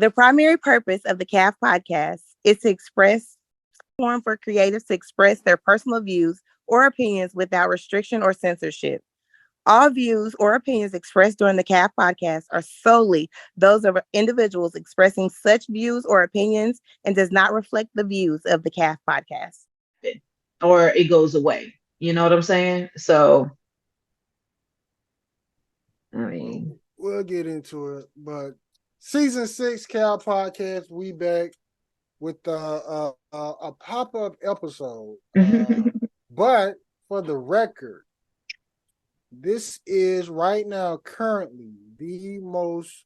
The primary purpose of the CAF podcast is to express platform for creatives to express their personal views or opinions without restriction or censorship. All views or opinions expressed during the CAF podcast are solely those of individuals expressing such views or opinions and does not reflect the views of the CAF podcast. Or it goes away. You know what I'm saying? So, I Well, mean, we'll get into it. But season 6 Cal podcast, we back with a pop up episode. But for the record, this is right now currently the most.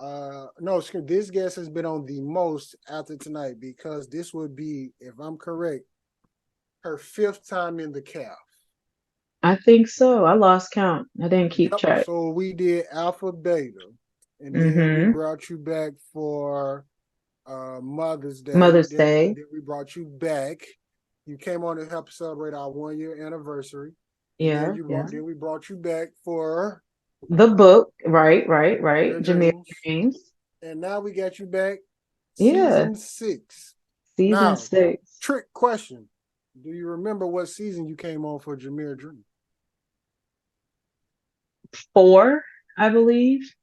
No, this guest has been on the most after tonight because this would be, if I'm correct, her 5th time in the calf. I think so. I lost count. I didn't keep Yep. track. So we did Alpha Beta, and then we Mm-hmm. brought you back for Mother's Day. Mother's Day. Then we brought you back. You came on to help celebrate our 1 year anniversary, and then Yeah, yeah. we brought you back for The book. Right, right, right. Your Jameer Dreams, Dreams. and now we got you back Yeah. season 6. Season Now, 6. trick question: do you remember what season you came on for Jameer Dream? 4, I believe.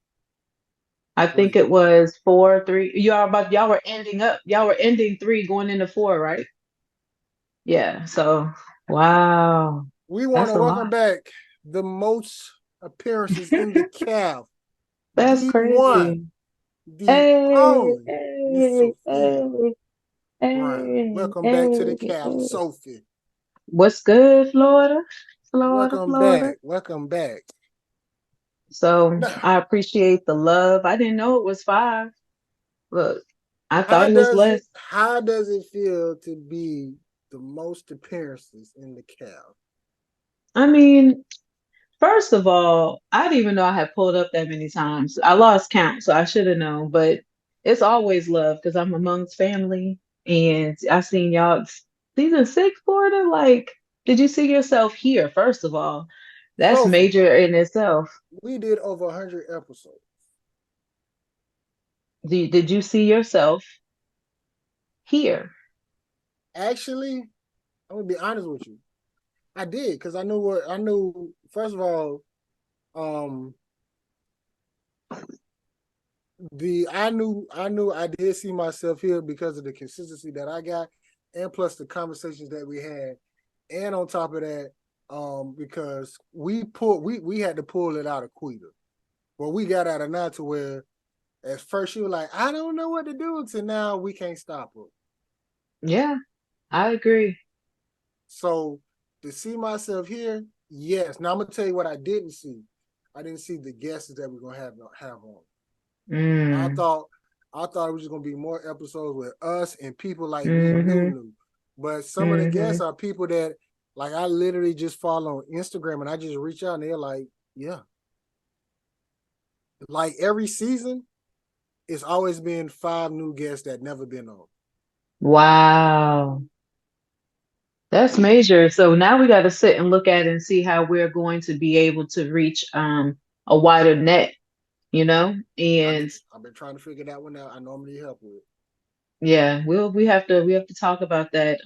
I think 3. it was 4, 3. Y'all were ending 3 going into 4, right? Yeah. So wow. We want That's to a welcome lot. back the most appearances in the calf, That's the one, crazy. the Hey, only Miss hey, Sophia hey, Brown. hey, Welcome back to the hey, calf, hey. Sophie. What's good, Florida? Florida, Welcome Florida. back. Welcome back. So Now, I appreciate the love. I didn't know it was 5. Look, I how thought it was does less. it how does it feel to be the most appearances in the calf? I mean, first of all, I didn't even know I had pulled up that many times. I lost count, so I should have known. But it's always love because I'm amongst family, and I seen y'all season 6, Florida. Like, did you see yourself here? First of all, that's Sophie, major in itself. we did over 100 episodes. Did you see yourself here? Actually, I'm gonna be honest with you. I did because I knew. First of all, um, I knew I did see myself here because of the consistency that I got, and plus the conversations that we had, and on top of that, because we had to pull it out of Quita. Well, we got out of now to where at first she was like, I don't know what to do, to now we can't stop her. Yeah, I agree. So to see myself here, yes. Now I'm gonna tell you what I didn't see. I didn't see the guests that we're gonna have on. I Mm, thought I thought it was just gonna be more episodes with us and people like we mm-hmm, knew. But some of the mm-hmm. guests are people that like I literally just follow on Instagram and I just reach out and they're like, yeah. Like every season, it's always been 5 new guests that never been on. Wow. That's major. So now we got to sit and look at it and see how we're going to be able to reach a wider net, you know? And I've been trying to figure that one out. I normally help with. yeah, we have to talk about that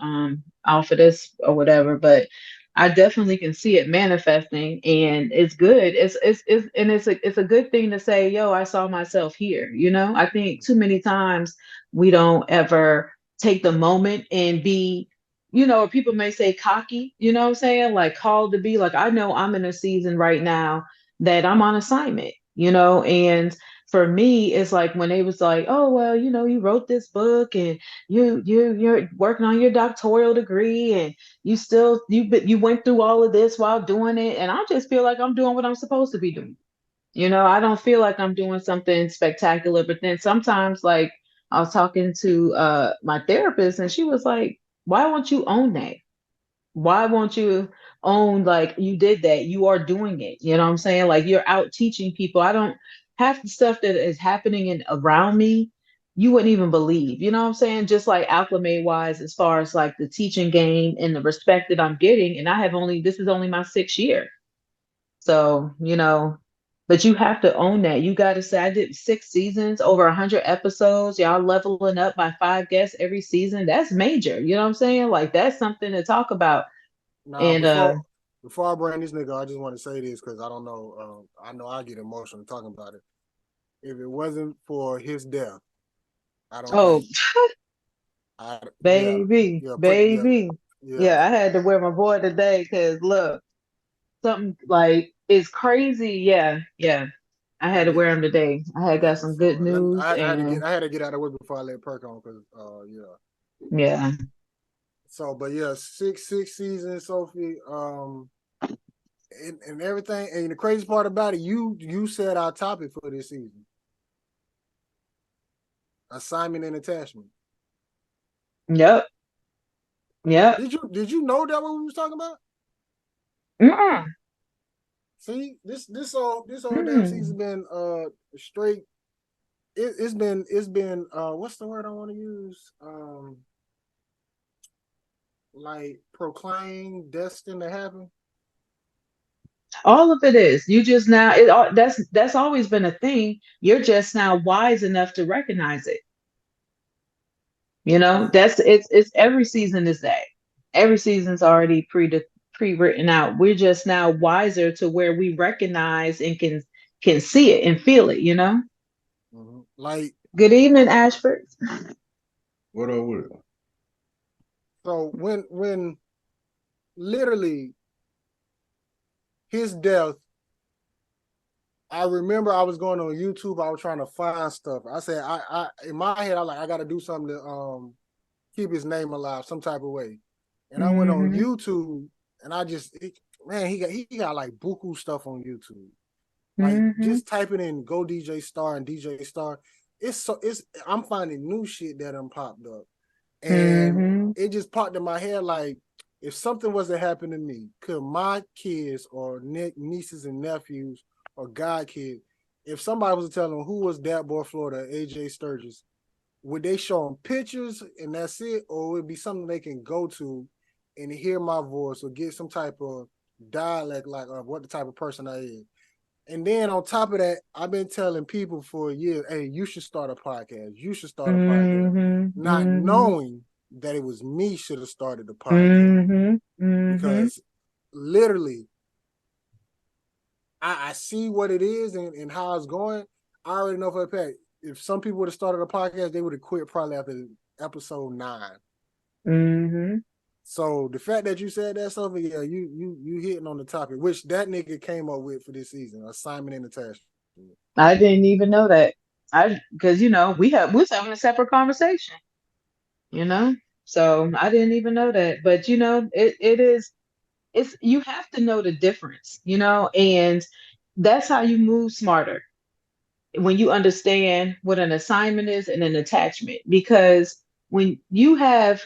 off of this or whatever, but I definitely can see it manifesting and it's good. It's a good thing to say, yo, I saw myself here, you know? I think too many times we don't ever take the moment and be, or people may say cocky, you know what I'm saying? Like called to be like, I know I'm in a season right now that I'm on assignment, and for me, it's like when they was like, oh well, you wrote this book and you're working on your doctoral degree and you went through all of this while doing it, and I just feel like I'm doing what I'm supposed to be doing. I don't feel like I'm doing something spectacular, but then sometimes like I was talking to my therapist and she was like, why won't you own that? Why won't you own like you did that? You are doing it. You know what I'm saying? Like you're out teaching people. I don't half the stuff that is happening around me, you wouldn't even believe. You know what I'm saying? Just like acclimate wise, as far as like the teaching game and the respect that I'm getting. And this is only my 6th year. So, But you have to own that. You got to say, I did 6 seasons, over 100 episodes. Y'all leveling up by 5 guests every season. That's major. You know what I'm saying? Like, that's something to talk about. Now, And before I bring this nigga, I just want to say this because I don't know. I know I get emotional talking about it. If it wasn't for his death, I don't oh, think yeah, baby, yeah, baby. yeah, Yeah, I had to wear my boy today because look, something like it's crazy. Yeah, yeah. I had to yeah, wear him today. I had got yeah. some good So news and I had to get out of the way before I let Perk on because yeah. yeah. So, but yeah, six seasons, Sophie. And everything. And the crazy part about it, you said our topic for this season: assignment and attachment. Yep. Yep. Did you know that what we was talking about? Mm-mm. See, this whole damn season Mm. been straight. It's been what's the word I want to use? Like proclaim destined to happen. All of it is. You just now that's always been a thing. You're just now wise enough to recognize it. You know, Yeah. that's it's every season is that. Every season's already pre-written out. We're just now wiser to where we recognize and can see it and feel it, you know? Like Good evening, Ashford. What up with it? so when literally his death, I remember I was going on YouTube. I was trying to find stuff. I said I in my head I like I got to do something to keep his name alive some type of way. And I went on Mm-hmm. YouTube and man, he got like buku stuff on YouTube. Like Mm-hmm. just typing in "Go DJ Star" and DJ Star, it's I'm finding new shit that done popped up, and Mm-hmm. it just popped in my head like if something was to happen to me, could my kids or nieces and nephews or god kid, if somebody was to tell them who was that boy Florida, AJ Sturgis, would they show them pictures and that's it, or would it be something they can go to and hear my voice or get some type of dialect like of what the type of person I is? And then on top of that, I've been telling people for a year, hey, you should start a podcast. You should start a podcast. Mm-hmm. Not Mm-hmm. knowing that it was me should have started the podcast. Mm-hmm. Mm-hmm. Because literally, I see what it is and how it's going. I already know for a fact. If some people would have started a podcast, they would have quit probably after episode 9. Mm-hmm. So the fact that you said that, Sophie, yeah, you hitting on the topic, which that nigga came up with for this season, assignment and attachment. I didn't even know that. I because we was having a separate conversation, you know? So I didn't even know that. But it is it's you have to know the difference, and that's how you move smarter when you understand what an assignment is and an attachment. Because when you have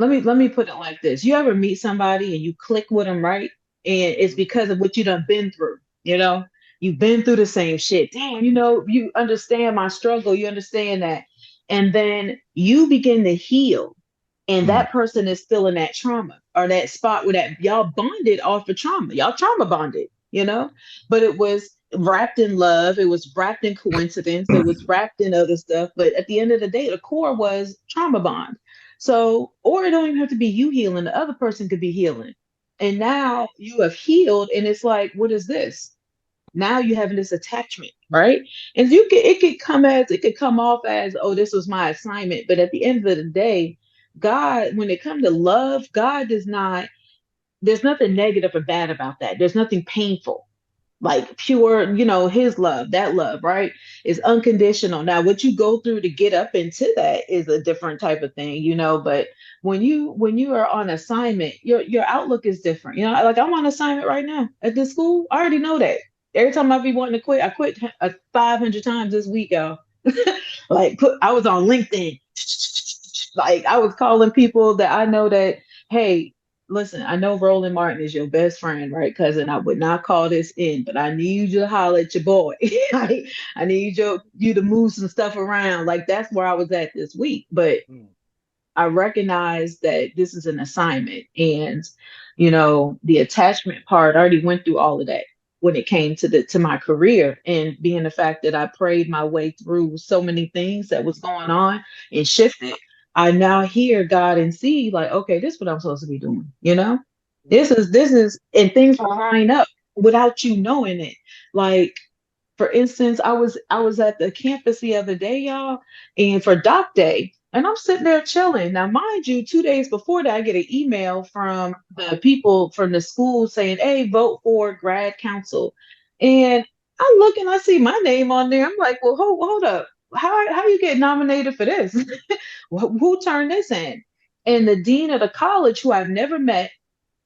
let me put it like this. You ever meet somebody and you click with them, right? And it's because of what you done been through, You've been through the same shit. Damn, you understand my struggle. You understand that. And then you begin to heal. And Mm. that person is still in that trauma or that spot where that y'all bonded off of trauma. Y'all trauma bonded. But it was wrapped in love. It was wrapped in coincidence. It was wrapped in other stuff. But at the end of the day, the core was trauma bond. So, or it don't even have to be you healing, the other person could be healing. And now you have healed, and it's like, what is this? Now you having this attachment, right? And it could come off as, oh, this was my assignment. But at the end of the day, God, when it comes to love, God does not, there's nothing negative or bad about that. There's nothing painful like pure, his love, that love, right, is unconditional. Now what you go through to get up into that is a different type of thing. But when you are on assignment, your outlook is different. Like I'm on assignment right now at this school. I already know that. Every time I be wanting to quit, I quit 500 times this week, y'all. Like I was on LinkedIn, like I was calling people that I know that, hey, listen, I know Roland Martin is your best friend, right, cousin? I would not call this in, but I need you to holler at your boy. I need you to move some stuff around. Like that's where I was at this week. But Mm. I recognize that this is an assignment, and the attachment part, I already went through all of that. when it came to my career, and being the fact that I prayed my way through so many things that was going on and shifted. I now hear God and see like, okay, this is what I'm supposed to be doing, you know? This is and things will line up without you knowing it. Like, for instance, I was at the campus the other day, y'all, and for doc day, and I'm sitting there chilling. Now, mind you, 2 days before that, I get an email from the people from the school saying, "Hey, vote for grad council." And I look and I see my name on there. I'm like, "Well, hold up. How you get nominated for this? Who turned this in?" And the dean of the college, who I've never met,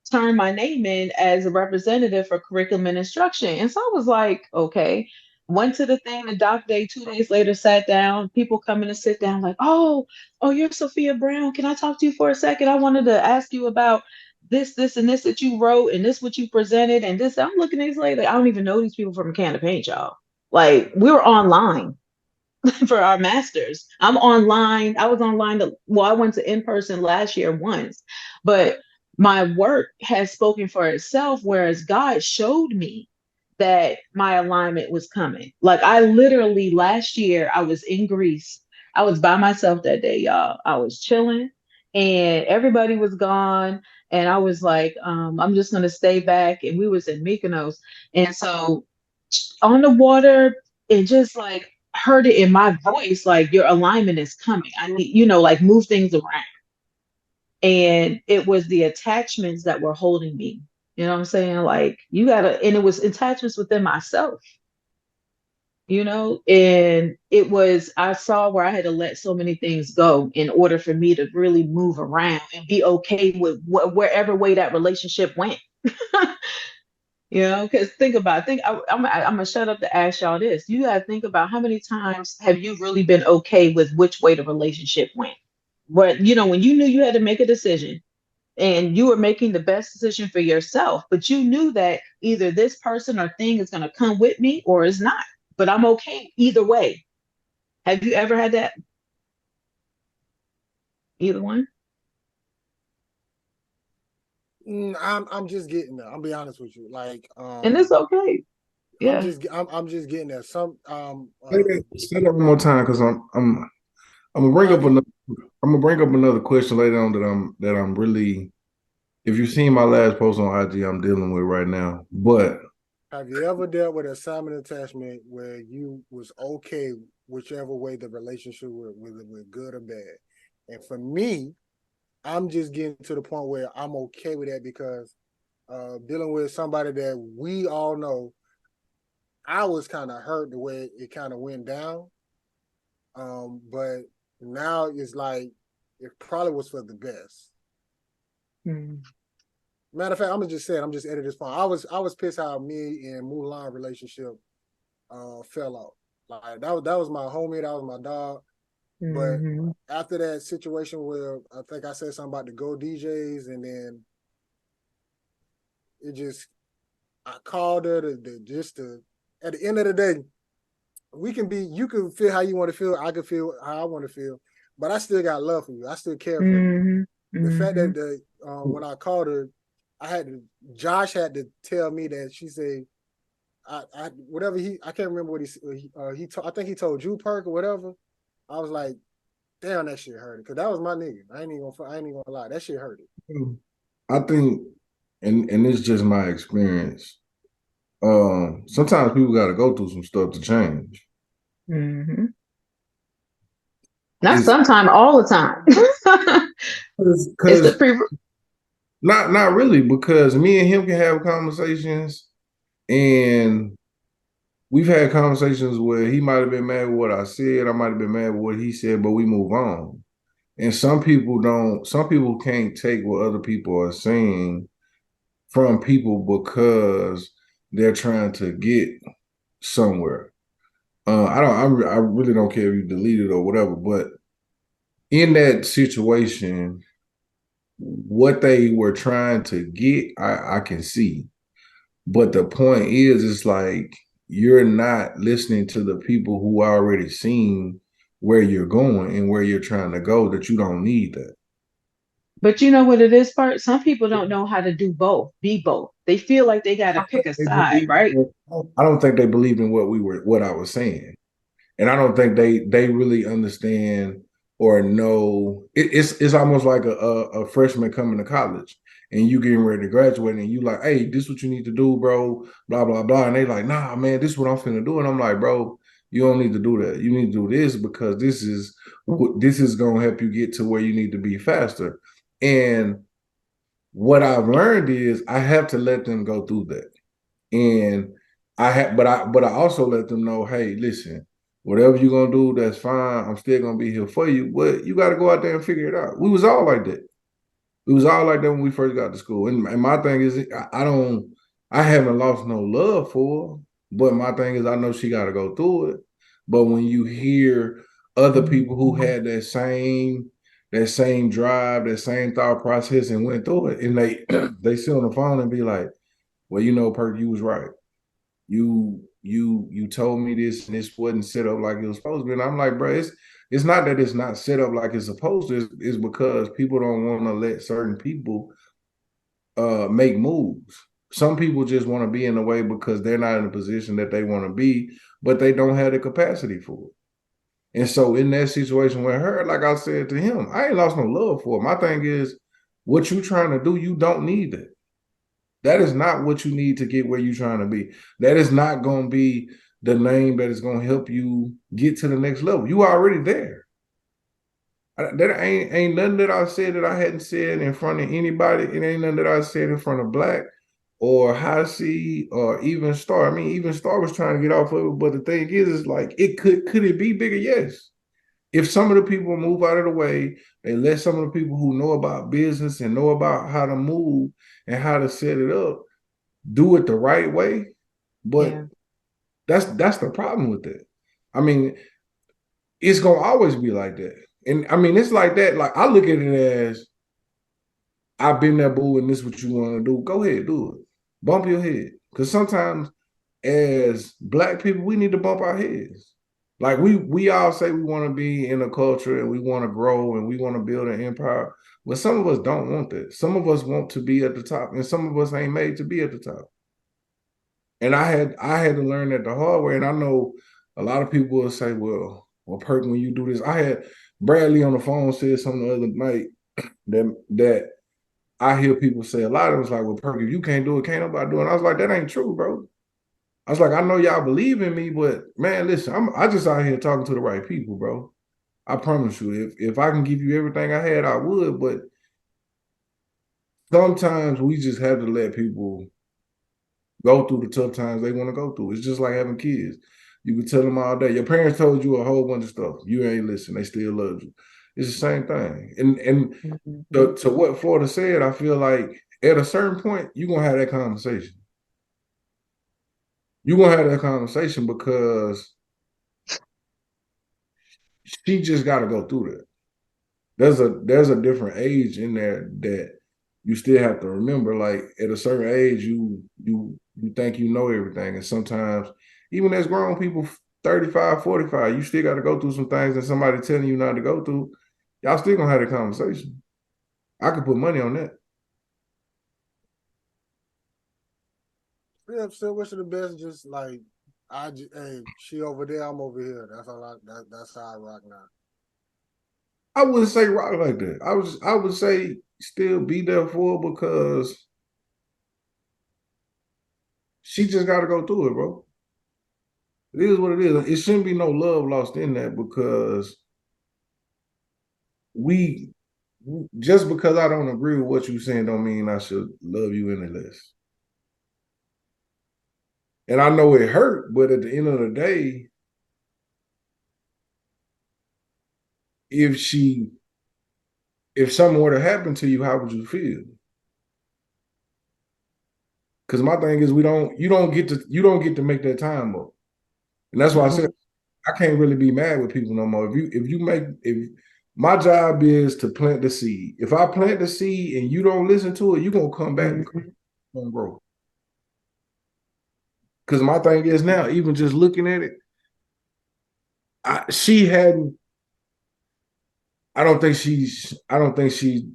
turned my name in as a representative for curriculum and instruction. And so I was like, okay. Went to the thing, the doc day, 2 days later, sat down, people coming to sit down, like, oh, you're Sophia Brown. Can I talk to you for a second? I wanted to ask you about this, and this that you wrote, and this what you presented, and this. I'm looking at these ladies, I don't even know these people from a can of paint, y'all. Like, we were online for our masters. I'm online. I was online. Well, I went to in person last year once, but my work has spoken for itself. Whereas God showed me that my alignment was coming. Like, I literally last year I was in Greece. I was by myself that day, y'all. I was chilling, and everybody was gone. And I was like, I'm just gonna stay back. And we was in Mykonos, and so on the water, and just like heard it in my voice, like, your alignment is coming. I need, like, move things around. And it was the attachments that were holding me. You know what I'm saying? Like, you gotta, and it was attachments within myself, and it was, I saw where I had to let so many things go in order for me to really move around and be okay with wherever way that relationship went. Because think about it. I'm gonna shut up to ask y'all this. You gotta think about how many times have you really been okay with which way the relationship went? But when you knew you had to make a decision and you were making the best decision for yourself, but you knew that either this person or thing is gonna come with me or is not. But I'm okay either way. Have you ever had that? Either one? I'm just getting there. I'll be honest with you. Like, And it's okay. Yeah. I'm just getting there. Say that one more time, because I'm gonna bring up another question later on that I'm really. If you've seen my last post on IG, I'm dealing with right now. But have you ever dealt with assignment attachment where you was okay whichever way the relationship was, whether it was good or bad? And for me, I'm just getting to the point where I'm okay with that because dealing with somebody that we all know, I was kind of hurt the way it kind of went down. But now it's like it probably was for the best. Matter of fact, I'm gonna just say it. I'm just editing this point. I was pissed how me and Mulan relationship fell out. Like that was my homie, that was my dog. But after that situation where I think I said something about the Go DJs, and then I called her to at the end of the day, you can feel how you want to feel, I can feel how I want to feel, but I still got love for you. I still care for you. The fact that when I called her, Josh had to tell me that she said, whatever I can't remember what I think he told Drew Perk or whatever. I was like, damn, that shit hurt, because that was my nigga. I ain't even gonna lie, that shit hurt it. I think, and it's just my experience. Sometimes people got to go through some stuff to change. Not sometime, all the time. It's not really, because me and him can have conversations, and we've had conversations where he might have been mad with what I said, I might have been mad with what he said, but we move on. And some people can't take what other people are saying from people because they're trying to get somewhere. I really don't care if you delete it or whatever, but in that situation, what they were trying to get, I can see. But the point is, it's like you're not listening to the people who already seen where you're going and where you're trying to go, that you don't need that. But you know what it is, part? Some people don't know how to do both, be both. They feel like they got to pick a They side, believe, right? I don't think they believed in what I was saying. And I don't think they really understand or know. It's almost like a freshman coming to college and you getting ready to graduate and you like, hey, this is what you need to do, bro, blah blah blah, and they like, nah, man, this is what I'm finna do, and I'm like, bro, you don't need to do that. You need to do this because this is gonna help you get to where you need to be faster. And what I've learned is I have to let them go through that. And but I also let them know, hey, listen, whatever you're gonna do, that's fine. I'm still gonna be here for you. But you gotta go out there and figure it out. We was all like that. We was all like that when we first got to school. And my thing is I haven't lost no love for her, but my thing is I know she gotta go through it. But when you hear other people who had that same drive, that same thought process and went through it, and they sit on the phone and be like, well, Perk, you was right. You told me this and this wasn't set up like it was supposed to be. And I'm like, bro, it's not that it's not set up like it's supposed to. It's because people don't want to let certain people make moves. Some people just want to be in the way because they're not in a position that they want to be, but they don't have the capacity for it. And so in that situation with her, like I said to him, I ain't lost no love for her. My thing is, what you trying to do, you don't need it. That is not what you need to get where you're trying to be. That is not going to be the name that is going to help you get to the next level. You already there. That ain't nothing that I said that I hadn't said in front of anybody. It ain't nothing that I said in front of Black or High C or even Star. I mean, even Star was trying to get off of it, but the thing is like it could it be bigger? Yes. If some of the people move out of the way, they let some of the people who know about business and know about how to move and how to set it up do it the right way. But Yeah. that's the problem with it. I mean, it's gonna always be like that. And I mean, it's like that. Like I look at it as I've been there, boo, and this is what you want to do. Go ahead, do it. Bump your head. Because sometimes as Black people, we need to bump our heads. Like we all say we want to be in a culture and we want to grow and we want to build an empire. But some of us don't want that. Some of us want to be at the top, and some of us ain't made to be at the top. And I had to learn that the hard way. And I know a lot of people will say, well, Perk, when you do this, I had Bradley on the phone said something the other night that I hear people say a lot. It was like, well, Perk, if you can't do it, can't nobody do it. And I was like, that ain't true, bro. I was like, I know y'all believe in me, but man, listen, I just out here talking to the right people, bro. I promise you, if I can give you everything I had, I would. But sometimes we just have to let people go through the tough times they want to go through. It's just like having kids. You can tell them all day. Your parents told you a whole bunch of stuff. You ain't listen. They still love you. It's the same thing. And to what Florida said, I feel like at a certain point, you're gonna have that conversation. You're gonna have that conversation because she just gotta go through that. There's a different age in there that you still have to remember. Like at a certain age, you think you know everything, and sometimes even as grown people, 35, 45, you still got to go through some things, and somebody telling you not to go through. Y'all still gonna have that conversation. I could put money on that. Yeah, still wishing the best. Just like hey, she over there, I'm over here. That's all. That's how I rock now. I wouldn't say rock like that. I would say still be there for her because she just got to go through it, bro. It is what it is. It shouldn't be no love lost in that because we just because I don't agree with what you're saying don't mean I should love you any less. And I know it hurt, but at the end of the day, if something were to happen to you, how would you feel? Because my thing is you don't get to make that time up. And that's why I said I can't really be mad with people no more. If my job is to plant the seed. If I plant the seed and you don't listen to it, you're gonna come back and gonna grow. Because my thing is now, even just looking at it, she hadn't. I don't think she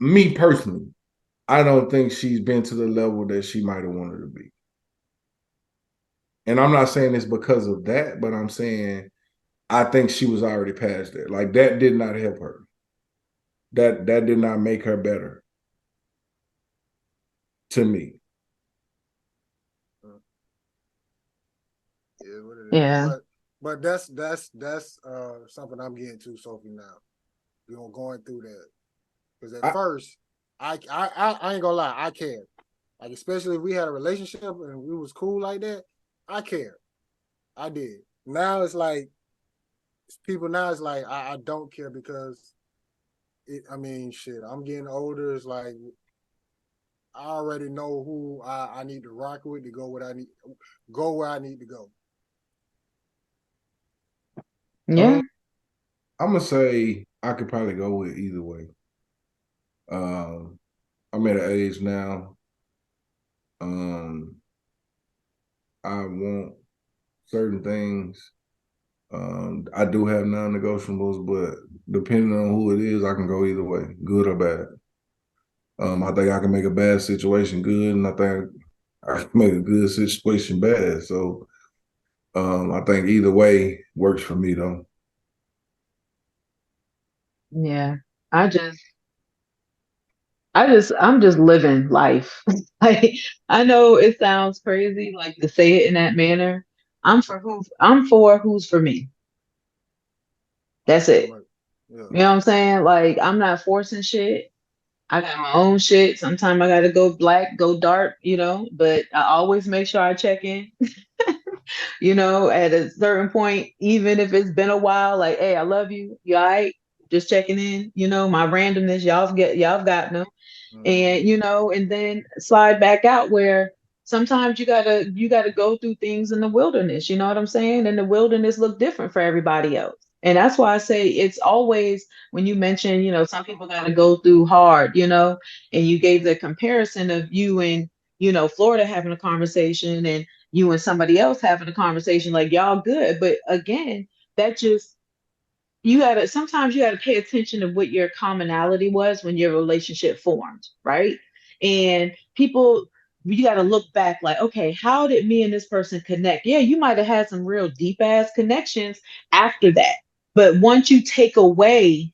me personally, I don't think she's been to the level that she might have wanted to be. And I'm not saying it's because of that, but I'm saying I think she was already past that. Like that did not help her. That did not make her better. To me. Yeah, what it is. Yeah. But that's something I'm getting to, Sophie, now. You know, going through that. Because at first, I ain't gonna lie, I cared. Like, especially if we had a relationship and we was cool like that, I cared. I did. Now it's like people now it's like I don't care because I mean shit, I'm getting older. It's like I already know who I need to rock with to go where I need to go. Yeah. I'm gonna say I could probably go with either way. I'm at an age now. I want certain things. I do have non-negotiables, but depending on who it is, I can go either way, good or bad. I think I can make a bad situation good, and I think I can make a good situation bad. So I think either way works for me though. Yeah. I just I'm just living life. Like I know it sounds crazy like to say it in that manner. I'm for who's for me. That's it. Right. Yeah. You know what I'm saying? Like I'm not forcing shit. I got my own shit. Sometimes I gotta go black, go dark, but I always make sure I check in, at a certain point, even if it's been a while, like, hey, I love you. You all right? Just checking in, my randomness, y'all got no. And and then slide back out where sometimes you gotta go through things in the wilderness, you know what I'm saying? And the wilderness look different for everybody else. And that's why I say it's always when you mention, some people gotta go through hard, and you gave the comparison of you and Florida having a conversation and you and somebody else having a conversation, like y'all good. But again, that just sometimes you gotta pay attention to what your commonality was when your relationship formed, right? And people, you gotta look back like, okay, how did me and this person connect? Yeah, you might have had some real deep ass connections after that. But once you take away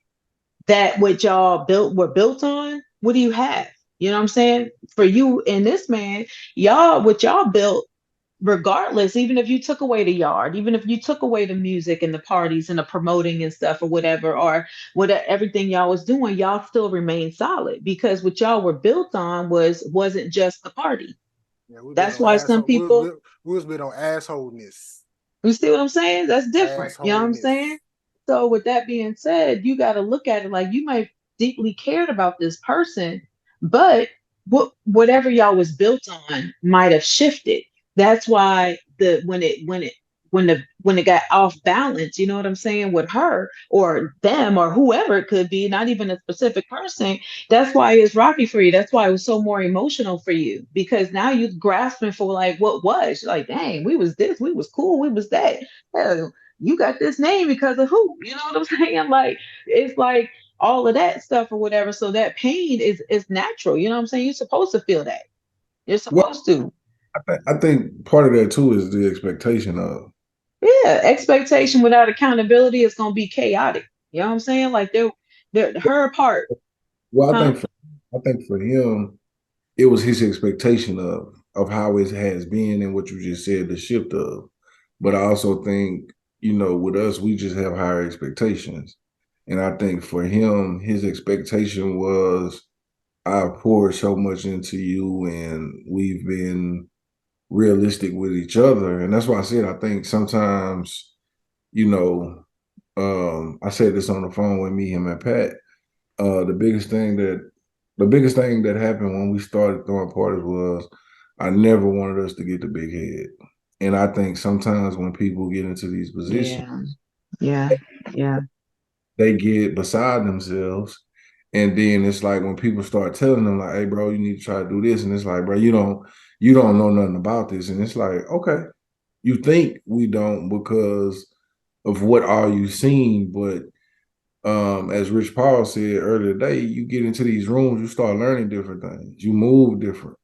that what y'all were built on, what do you have? You know what I'm saying? For you and this man, what y'all built, regardless, even if you took away the yard, even if you took away the music and the parties and the promoting and stuff or whatever, or whatever everything y'all was doing, y'all still remained solid because what y'all were built on wasn't just the party. Yeah, we been That's on why some asshole. people, We was been on assholeness. you see what I'm saying? That's different. You know what I'm saying? Assholeness. So with that being said, you got to look at it like you might deeply cared about this person, but whatever y'all was built on might have shifted. That's why when it got off balance, you know what I'm saying, with her or them or whoever it could be, not even a specific person. That's why it's rocky for you. That's why it was so more emotional for you because now you're grasping for like what was like, dang, we was this, we was cool, we was that. Hell, you got this name because of who? You know what I'm saying? Like it's like all of that stuff or whatever. So that pain is natural. You know what I'm saying? You're supposed to feel that. You're Well, supposed to. I think part of that too is the expectation of. Yeah, expectation without accountability is gonna be chaotic. You know what I'm saying? Like they're her part, Well, huh? I think for him, it was his expectation of how it has been and what you just said, the shift of. But I also think, with us, we just have higher expectations. And I think for him, his expectation was I poured so much into you and we've been realistic with each other. And that's why I said I think sometimes, you know, I said this on the phone with me, him and Pat. The biggest thing that happened when we started throwing parties was I never wanted us to get the big head. And I think sometimes when people get into these positions, Yeah, yeah, yeah, they get beside themselves. And then it's like when people start telling them like, hey bro, you need to try to do this. And it's like, bro, you don't know nothing about this. And it's like, okay, you think we don't because of what all you've seen, but as Rich Paul said earlier today, you get into these rooms, you start learning different things. You move different.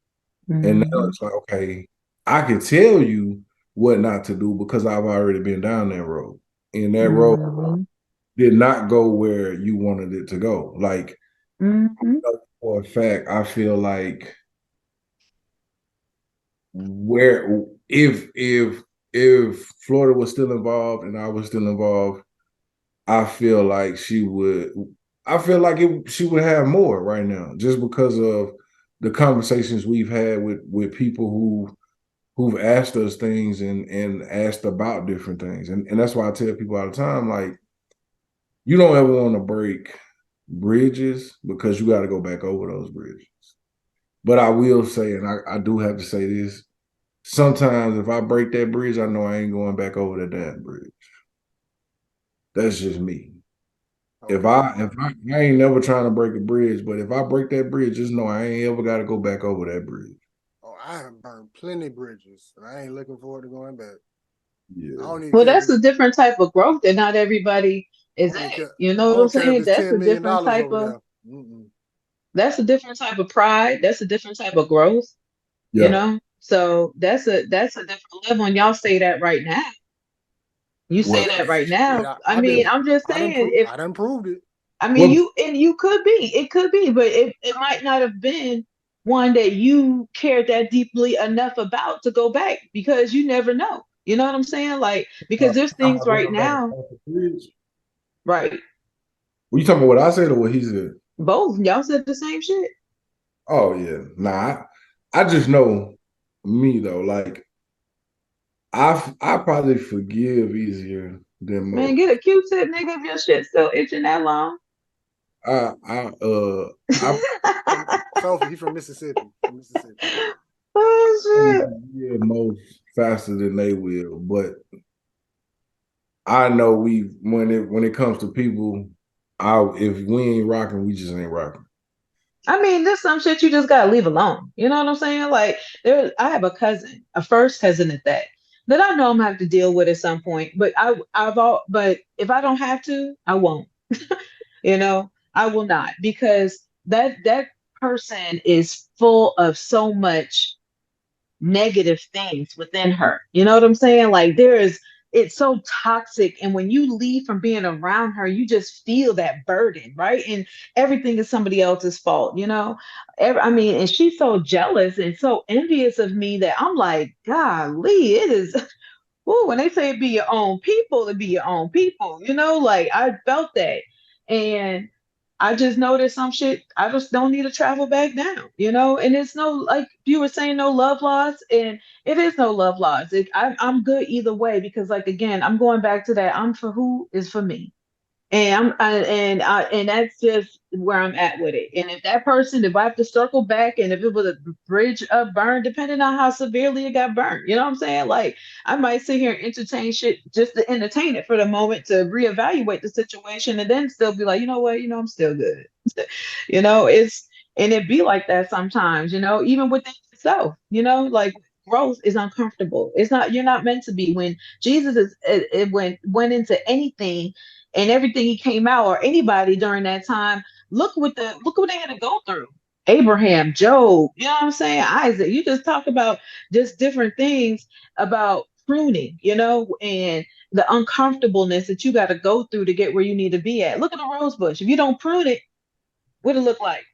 And now Mhm. it's like, okay, I can tell you what not to do because I've already been down that road. And that road Mhm. did not go where you wanted it to go. Like, Mhm. for a fact, I feel like where if Florida was still involved and I was still involved, I feel like she would. I feel like she would have more right now, just because of the conversations we've had with people who've asked us things and asked about different things, and that's why I tell people all the time, like, you don't ever want to break bridges because you got to go back over those bridges. But I will say, and I do have to say this: sometimes if I break that bridge, I know I ain't going back over that damn bridge. That's just me. If Okay. I if I ain't never trying to break a bridge, but if I break that bridge, just know I ain't ever got to go back over that bridge. Oh, I have burned plenty bridges, and I ain't looking forward to going back. I Yeah. don't even Well, care if that's it's a different type of growth that not everybody I is don't at. even care. You I know what I'm don't care if saying? it's $10 million over there. Mm-mm. That's a different type of pride. That's a different type of growth, you Yeah. know? So that's a different level. And y'all say that right now. You say Well, that right Shit, now. I mean, I'm just saying, if I done proved it. I mean well, you could be, it could be, but it might not have been one that you cared that deeply enough about to go back because you never know. You know what I'm saying? Like, because there's I'm things not right going back now, across the bridge. right? Were you talking about what I said or what he said? Both y'all said the same shit. Oh yeah, nah. I just know me though. Like I probably forgive easier than Man, most. get a Q-tip, nigga, if your shit still itching that long. I I uh I From Sophie, he from Mississippi. From Mississippi. Oh probably shit. forgive most faster than they will, but I know when it comes to people, I if we ain't rocking, we just ain't rocking. I mean, there's some shit you just gotta leave alone. You know what I'm saying? Like, I have a cousin, a first cousin at that, that I know I'm gonna have to deal with at some point. But if I don't have to, I won't. You know, I will not, because that person is full of so much negative things within her. You know what I'm saying? Like, it's so toxic. And when you leave from being around her, you just feel that burden, right? And everything is somebody else's fault, you know? I mean, and she's so jealous and so envious of me that I'm like, golly, it is. Ooh, when they say it be your own people, it be your own people, you know? Like, I felt that. And I just know there's some shit I just don't need to travel back down, you know? And it's no, like you were saying, no love loss. And it is no love loss. I'm good either way because, like, again, I'm going back to that. I'm for who is for me. And that's just where I'm at with it. And if that person, if I have to circle back, and if it was a bridge up burned, depending on how severely it got burned, you know what I'm saying? Like, I might sit here and entertain shit just to entertain it for the moment, to reevaluate the situation, and then still be like, you know what, I'm still good. And it be like that sometimes, even within yourself, like, growth is uncomfortable. It's not, you're not meant to be. When Jesus it went into anything and everything he came out, or anybody during that time, look what they had to go through. Abraham, Job, you know what I'm saying? Isaac, you just talk about just different things about pruning, and the uncomfortableness that you got to go through to get where you need to be at. Look at the rose bush. If you don't prune it, what it look like?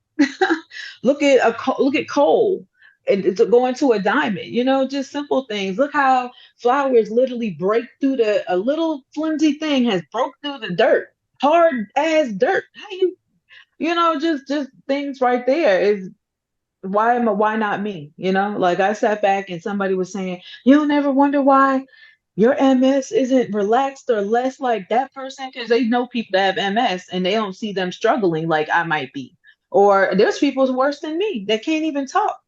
Look at coal, and it's going to a diamond. Just simple things. Look how flowers literally break through a little flimsy thing has broke through the dirt, hard as dirt. How just things right there is why not me? Like, I sat back and somebody was saying, you'll never wonder why your MS isn't relaxed or less like that person, because they know people that have MS and they don't see them struggling like I might be. Or there's people worse than me that can't even talk.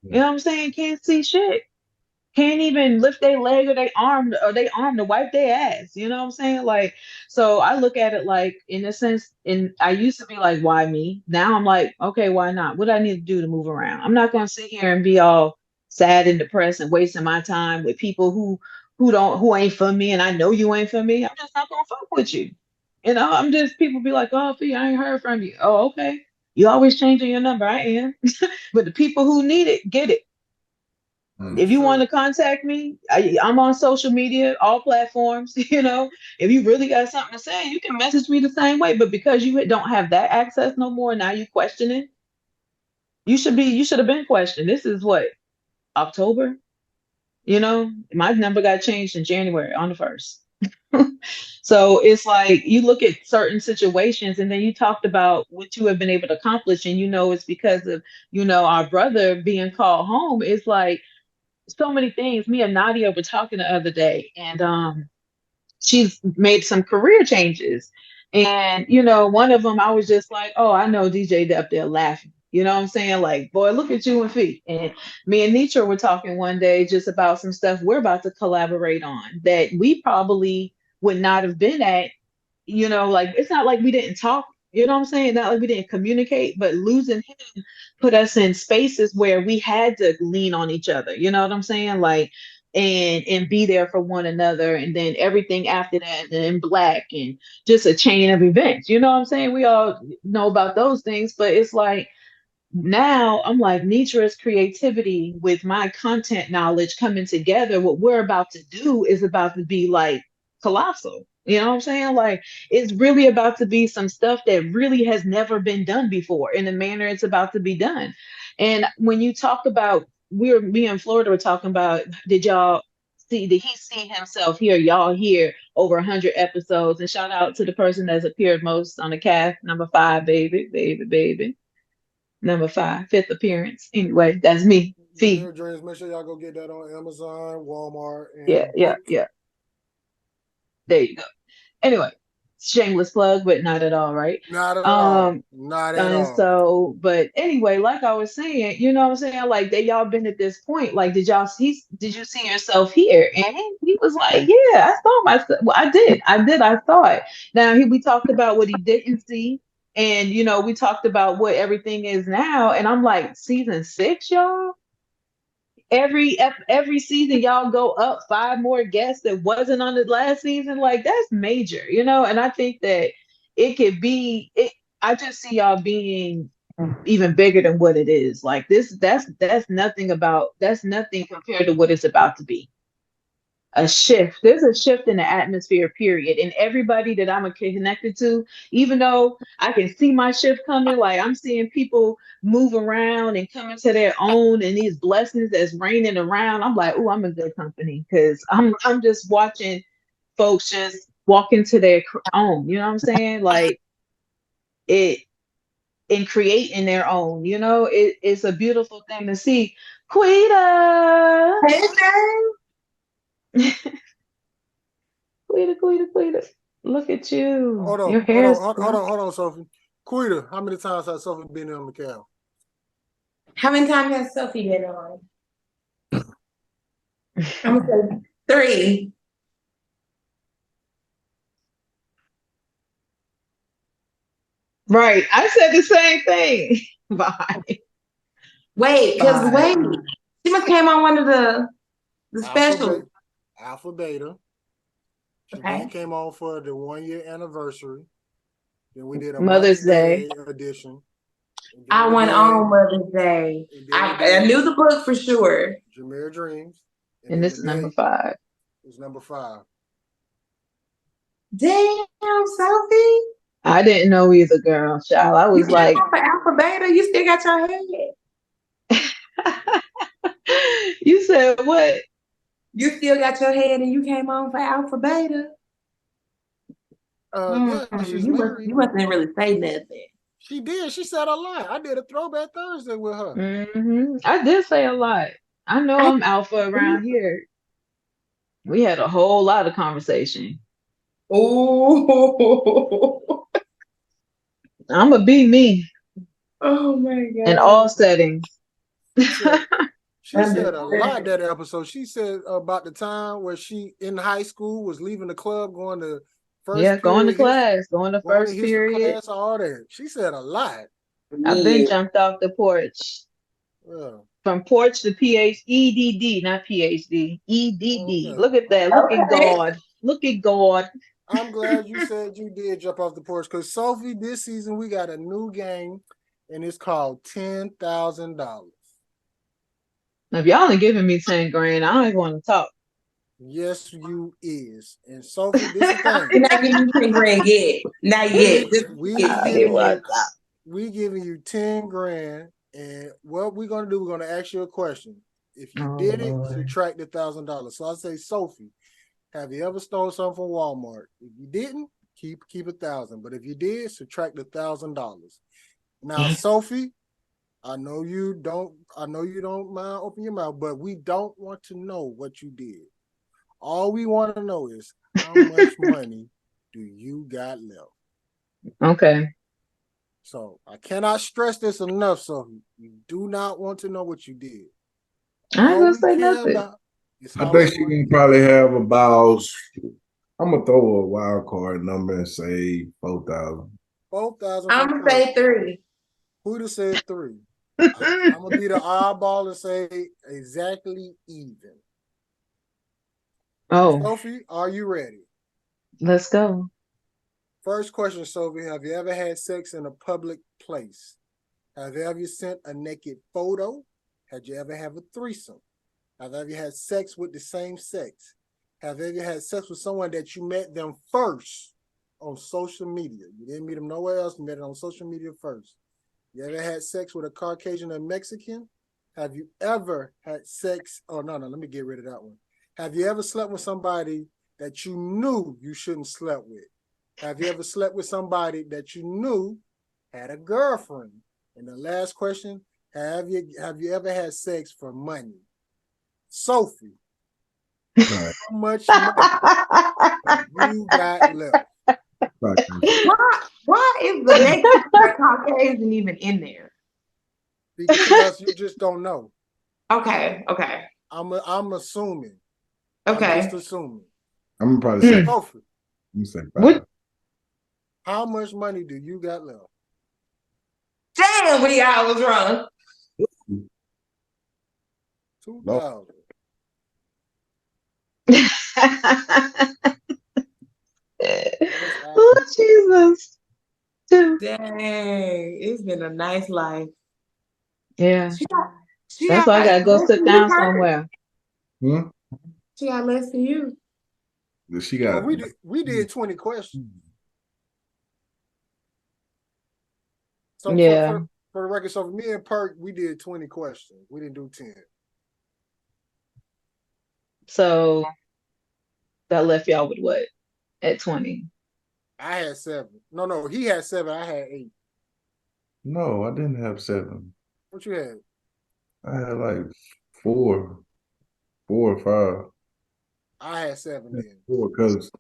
You know what I'm saying? Can't see shit. Can't even lift their leg or they arm to wipe their ass. You know what I'm saying? Like, so I look at it like, in a sense, and I used to be like, why me? Now I'm like, okay, why not? What do I need to do to move around? I'm not gonna sit here and be all sad and depressed and wasting my time with people who ain't for me, and I know you ain't for me. I'm just not gonna fuck with you. I'm just people be like, oh, Fee, I ain't heard from you. Oh, okay. You always changing your number. I am. But the people who need it, get it. That's If you want true. to contact me, I'm on social media, all platforms. If you really got something to say, you can message me the same way. But because you don't have that access no more, now you questioning. You should have been questioned. This is what, October? My number got changed in January on the 1st. So it's like you look at certain situations and then you talked about what you have been able to accomplish, and it's because of, our brother being called home. It's like so many things. Me and Nadia were talking the other day, and she's made some career changes. And, one of them, I was just like, oh, I know DJ up there laughing. You know what I'm saying? Like, boy, look at you and Feet. And me and Nitra were talking one day just about some stuff we're about to collaborate on that we probably would not have been at. Like, it's not like we didn't talk, what I'm saying? Not like we didn't communicate, but losing him put us in spaces where we had to lean on each other. You know what I'm saying? Like, and be there for one another. And then everything after that, and then Black, and just a chain of events. You know what I'm saying? We all know about those things, but it's like, now I'm like, Nitra's creativity with my content knowledge coming together. What we're about to do is about to be like colossal. You know what I'm saying? Like, it's really about to be some stuff that really has never been done before in the manner it's about to be done. And when you talk about, me in Florida were talking about, did he see himself here, y'all here over 100 episodes? And shout out to the person that's appeared most on the cast, number 5, baby, baby, baby. Number 5, fifth appearance. Anyway, that's me. Fee. Jameer Dreams. Make sure y'all go get that on Amazon, Walmart, Yeah, and yeah, Book. yeah. There you go. Anyway, shameless plug, but not at all, right? Not at all. Um, Not at and all. so, but anyway, like I was saying, you know what I'm saying? Like, they y'all been at this point. Like, did you see yourself here? And he was like, yeah, I saw myself. Well, I saw it. Now we talked about what he didn't see. And we talked about what everything is now. And I'm like, season 6, y'all. Every season y'all go up 5 more guests that wasn't on the last season. Like, that's major. And I think that it could be it. I just see y'all being even bigger than what it is. Like, that's nothing compared to what it's about to be. A shift. There's a shift in the atmosphere, period. And everybody that I'm connected to, even though I can see my shift coming, like, I'm seeing people move around and come into their own, and these blessings that's raining around. I'm like, oh, I'm in good company, because I'm just watching folks just walk into their own. You know what I'm saying? Like, it and creating their own. It's a beautiful thing to see. Quita. Hey, girl. Quita. Look at you. Hold on, Your hold hair on, is hold on, Sophie. Quita, how many times has Sophie been on the cow? How many times has Sophie been on? I'm gonna say 3. right. I said the same thing. Bye. Wait, Bye. she must came on one of the specials. Alpha Beta. She then Okay. came on for the 1-year anniversary. Then we did a Mother's Day. edition. I went on Mother's Day. I knew the book for sure. Jameer Dreams. And this is number 5. It's number 5. Damn, Sophie. I didn't know either, girl. Child, I was like, for Alpha Beta, you still got your head. you said what? You still got your head and you came on for Alpha Beta. Yeah, she's married. You mustn't really say nothing. She did. She said a lot. I did a throwback Thursday with her. Mm-hmm. I did say a lot. I know I'm alpha around here. We had a whole lot of conversation. Oh. I'm going to be me. Oh my God. In all settings. She said a lot that episode. She said about the time where she in high school was leaving the club, going to going to class, going to first period. Class, all that. She said a lot. I've been jumped off the porch. Yeah. From porch to EDD, not PhD. EDD. Okay. Look at that. Look at God. Look at God. I'm glad you said you did jump off the porch because Sophie, this season we got a new game, and it's called $10,000. If y'all ain't giving me 10 grand, I don't even want to talk. Yes, you is. And Sophie, this is the We're thing. not giving you 10 grand yet. Not yet. We giving you 10 grand. And what we're gonna do, we're gonna ask you a question. If you did it, subtract the $1,000. So I say, Sophie, have you ever stole something from Walmart? If you didn't, keep 1,000. But if you did, subtract the $1,000. Now, Sophie, I know you don't mind opening your mouth, but we don't want to know what you did. All we want to know is how much money do you got left? Okay. So I cannot stress this enough, Sophie. You do not want to know what you did. I ain't All gonna we say care nothing. about is I how think much she money. can probably have about. I'm gonna throw a wild card number and say 4,000. 4,000. I'm gonna say 3. Who'd have said 3? I'm gonna be the oddball and say exactly even. Oh, Sophie, are you ready? let's go. First question, Sophie. Have you ever had sex in a public place? Have you ever sent a naked photo? Have you ever had a threesome? Have you ever had sex with the same sex? Have you ever had sex with someone that you met them first on social media? You didn't meet them nowhere else. You met them on social media first. You ever had sex with a Caucasian or Mexican? Have you ever had sex? Oh, no, let me get rid of that one. Have you ever slept with somebody that you knew you shouldn't sleep with? Have you ever slept with somebody that you knew had a girlfriend? And the last question, have you ever had sex for money? Sophie, Right. how much money you got left? Why is the Mexican or Caucasian even in there? Because you just don't know. Okay. I'm assuming. Okay. I'm just assuming. I'm gonna probably say. Sophie, I'm gonna say 5. What? how much money do you got left? Damn, I was wrong. 2,000. Oh, Jesus. Dang, it's been a nice life. Yeah. She That's got why I gotta go less sit than down you, somewhere. She got less than you. She got. Well, we did 20 questions. So Yeah. for the record, so for me and Perk, we did 20 questions. We didn't do 10. So that left y'all with what? At 20. I had 7. No, he had 7. I had 8. No, I didn't have 7. What you had? I had like 4 or 5. I had 7 then. 4 because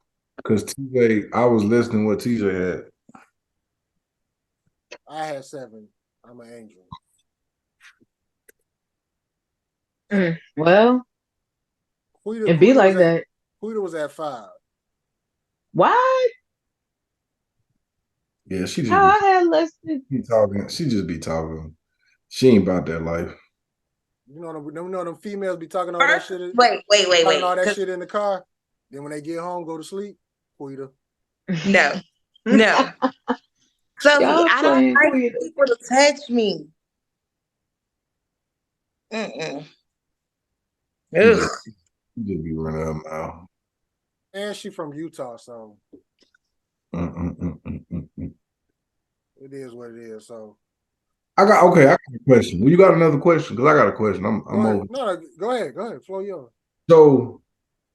TJ, I was listening what TJ had. I had 7. I'm an angel. Well, it'd be like that. Huda was at 5. What? Yeah, she just How I had less than be talking. She just be talking. She ain't about that life. You know them females be talking all that shit. Wait. Talking all that shit in the car. Then when they get home, go to sleep. Huda. No. Sophie, Y'all I don't playing like weird. people to touch me. Ugh. She just be running her mouth. And she from Utah, so it is what it is. So I got a question. Well, you got another question? Because I got a question. I'm over. No, go ahead. Flow yours. So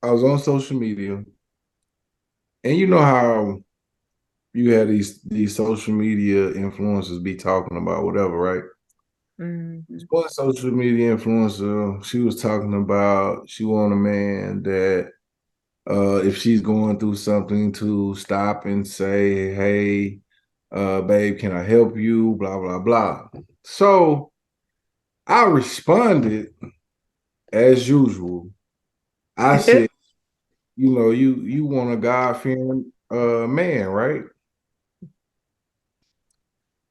I was on social media, and you know how you had these social media influencers be talking about whatever, right? One social media influencer, she was talking about she want a man that if she's going through something to stop and say, hey, babe, can I help you? Blah, blah, blah. So I responded as usual. I said, you want a God-fearing man, right?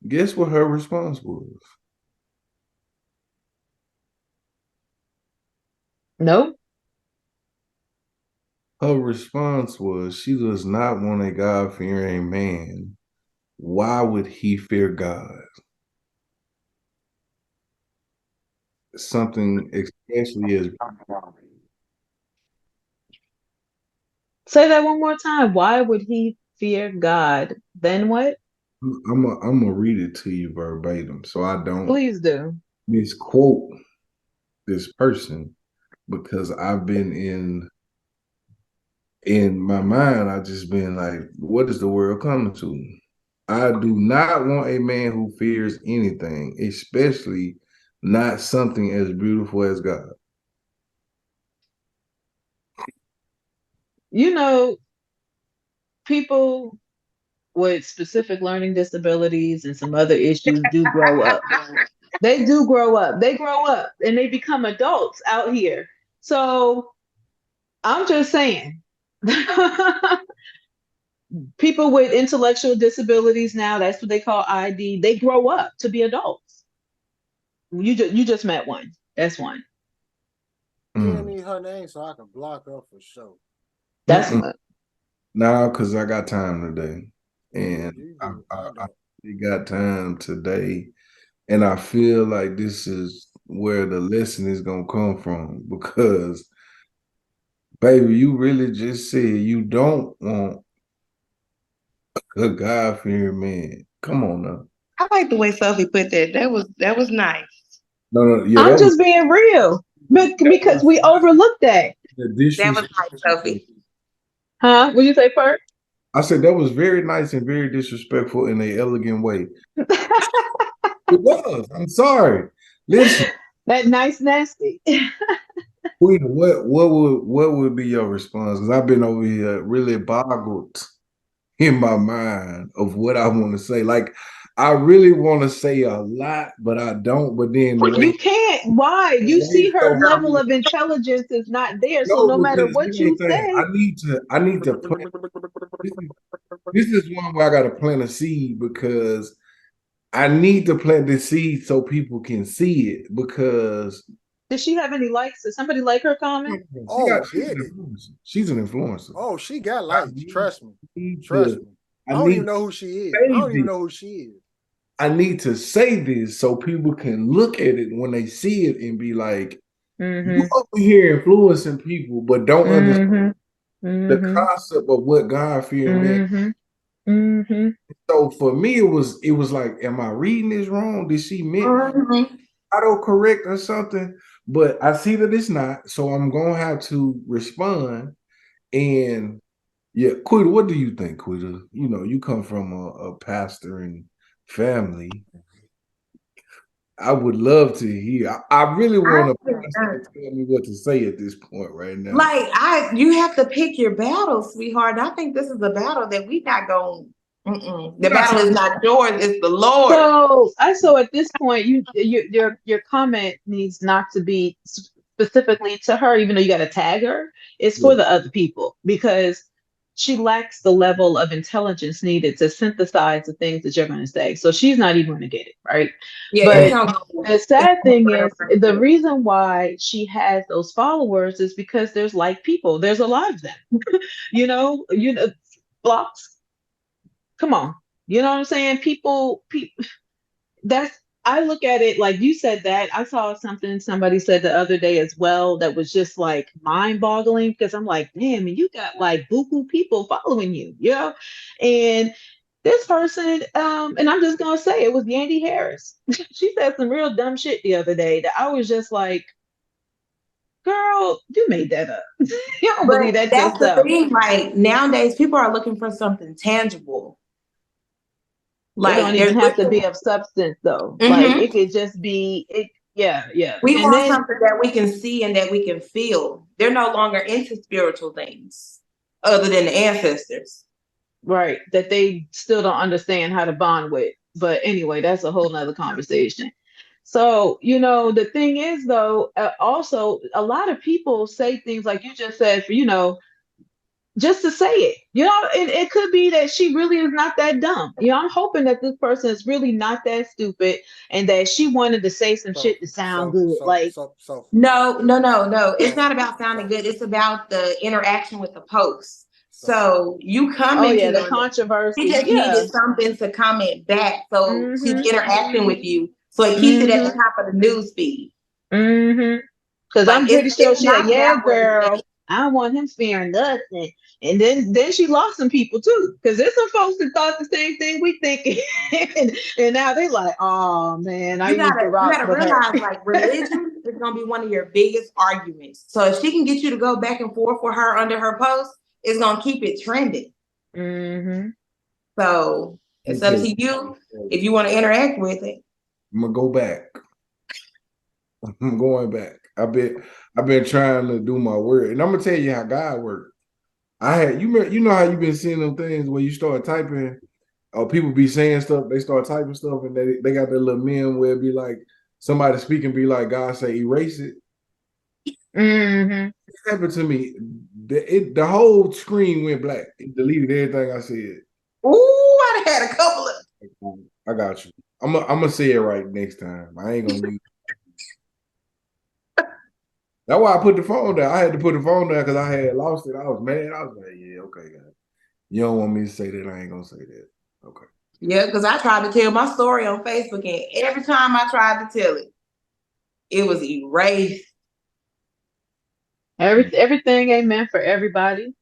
Guess what her response was? Nope. Her response was, she does not want a God-fearing man. Why would he fear God? Something especially as Say that one more time. Why would he fear God? Then what? I'm gonna read it to you verbatim so I don't Please do. misquote this person because I've been in my mind, I just been like, what is the world coming to? I do not want a man who fears anything, especially not something as beautiful as God. You know, people with specific learning disabilities and some other issues do grow up. They do grow up. They grow up and they become adults out here. So I'm just saying, people with intellectual disabilities now, that's what they call ID, they grow up to be adults. You just met one. That's one. Give Mm. me her name so I can block her for sure. That's Mm-mm. one. Now, because I got time today, Yeah, and you I, do. I, I I don't. really got time today, and I feel like this is where the lesson is gonna come from because, baby, you really just said you don't want a God fearing man. Come on now. I like the way Sophie put that. That was nice. No, no, yeah, I'm just being real. But that because was we overlooked that. the That was disrespect. nice, Sophie. Huh? Would you say first? I said that was very nice and very disrespectful in a elegant way. It was. I'm sorry. Listen, That nice nasty. Queen, what would be your response? Because I've been over here really boggled in my mind of what I want to say. Like I really want to say a lot, but I don't. But then You can't. Why? the You way see her level Sophia, of intelligence is not there. So no, no matter because what here's the you thing. say, I need to plant. This is one where I got to plant a seed because I need to plant this seed so people can see it because does she have any likes? Does somebody like her comment? Oh, she's did an it? influencer. She's an influencer. Oh, she got I likes. need, Trust me. need Trust to me. I I don't even need know to who she is. I say don't even this. know who she is. I need to say this so people can look at it when they see it and be like, you Mm-hmm. over here influencing people, but don't understand Mm-hmm. the Mm-hmm. concept of what God fear meant. Mm-hmm. Mm-hmm. So for me, it was like, am I reading this wrong? Did she meant Mhm. autocorrect or something? But I see that it's not, so I'm gonna have to respond. And yeah, Quita, what do you think, Quita? You know, you come from a pastor and family. I would love to hear. I really want a pastor to tell me what to say at this point right now. Like you have to pick your battle, sweetheart. And I think this is a battle that we not going. The I'm not battle is talking. not yours; it's the Lord. So at this point, your comment needs not to be specifically to her, even though you got to tag her. It's for Yeah, the other people because she lacks the level of intelligence needed to synthesize the things that you're going to say. So she's not even going to get it, right? Yeah, it But comes. the It's sad thing is the reason why she has those followers is because there's like people. There's a lot of them. You know, blocks. Come on. You know what I'm saying? People that's I look at it like you said that. I saw something somebody said the other day as well that was just like mind boggling because I'm like, damn, and you got like buku people following you, you know? And this person, and I'm just gonna say it was Yandy Harris. She said some real dumb shit the other day that I was just like, girl, you made that up. You don't But believe that that's the yourself. thing. Like nowadays, people are looking for something tangible. It don't Like they're even have to looking. be of substance though. Like Mhm. it could just be it, yeah, yeah. We And want then something that we can see and that we can feel. They're no longer into spiritual things, other than the ancestors. right, that they still don't understand how to bond with. But anyway, that's a whole nother conversation. So, the thing is, though, also a lot of people say things like you just said, just to say it. And it could be that she really is not that dumb. I'm hoping that this person is really not that stupid and that she wanted to say some shit to Sophie, sound Sophie, good. Sophie, Like, Sophie, No, no, no, no. It's not Sophie, about sounding good. Sophie, It's about the interaction with the post. Sophie. So you oh yeah, commenting the on it. She controversy. just Yeah. needed something to comment back. So she's Mm-hmm. interacting with you. So it keeps it at the Mm-hmm. top of the news feed. Mm-hmm. Because Like I'm pretty sure it's she said, not yeah, about what it girl, says. I don't want him fearing nothing. And then she lost some people too. Because there's some folks that thought the same thing we thinking. and now they like, oh man, I You used to gotta you rock gotta with her. realize like religion is gonna be one of your biggest arguments. So if she can get you to go back and forth with her under her post, it's gonna keep it trending. Mm-hmm. So it's up to you if you want to interact with it. I'm gonna go back. I'm going back. I've been trying to do my work, and I'm gonna tell you how God works. You know how you been seeing them things where you start typing, or people be saying stuff, they start typing stuff, and they got that little meme where it be like somebody speaking, be like God say erase it. Mm-hmm. It happened to me. The whole screen went black. It deleted everything I said. Ooh, I had a couple of. I got you. I'm gonna say it right next time. I ain't gonna use. That's why I put the phone down. I had to put the phone down because I had lost it. I was mad. I was like, yeah, okay, guys. You don't want me to say that. I ain't gonna say that. Okay. Yeah, because I tried to tell my story on Facebook, and every time I tried to tell it, it was erased. Everything ain't meant for everybody.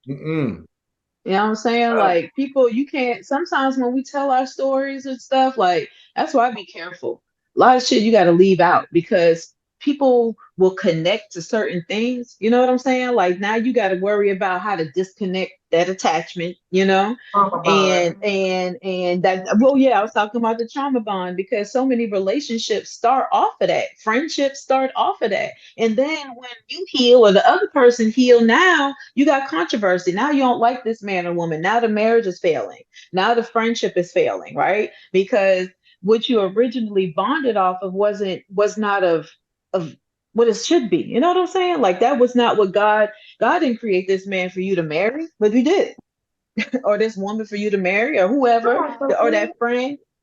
Mm-mm. You know what I'm saying? Like people, you can't sometimes when we tell our stories and stuff, like that's why I be careful. A lot of shit you gotta leave out because people will connect to certain things. You know what I'm saying? Like now you gotta worry about how to disconnect that attachment. Trauma And bond. and that well, yeah, I was talking about the trauma bond because so many relationships start off of that. Friendships start off of that. And then when you heal or the other person heal, now you got controversy. Now you don't like this man or woman. Now the marriage is failing. Now the friendship is failing, right? Because what you originally bonded off of was not of what it should be. You know what I'm saying? Like that was not what God didn't create this man for you to marry, but he did. Or this woman for you to marry or Come whoever on, or Sophia.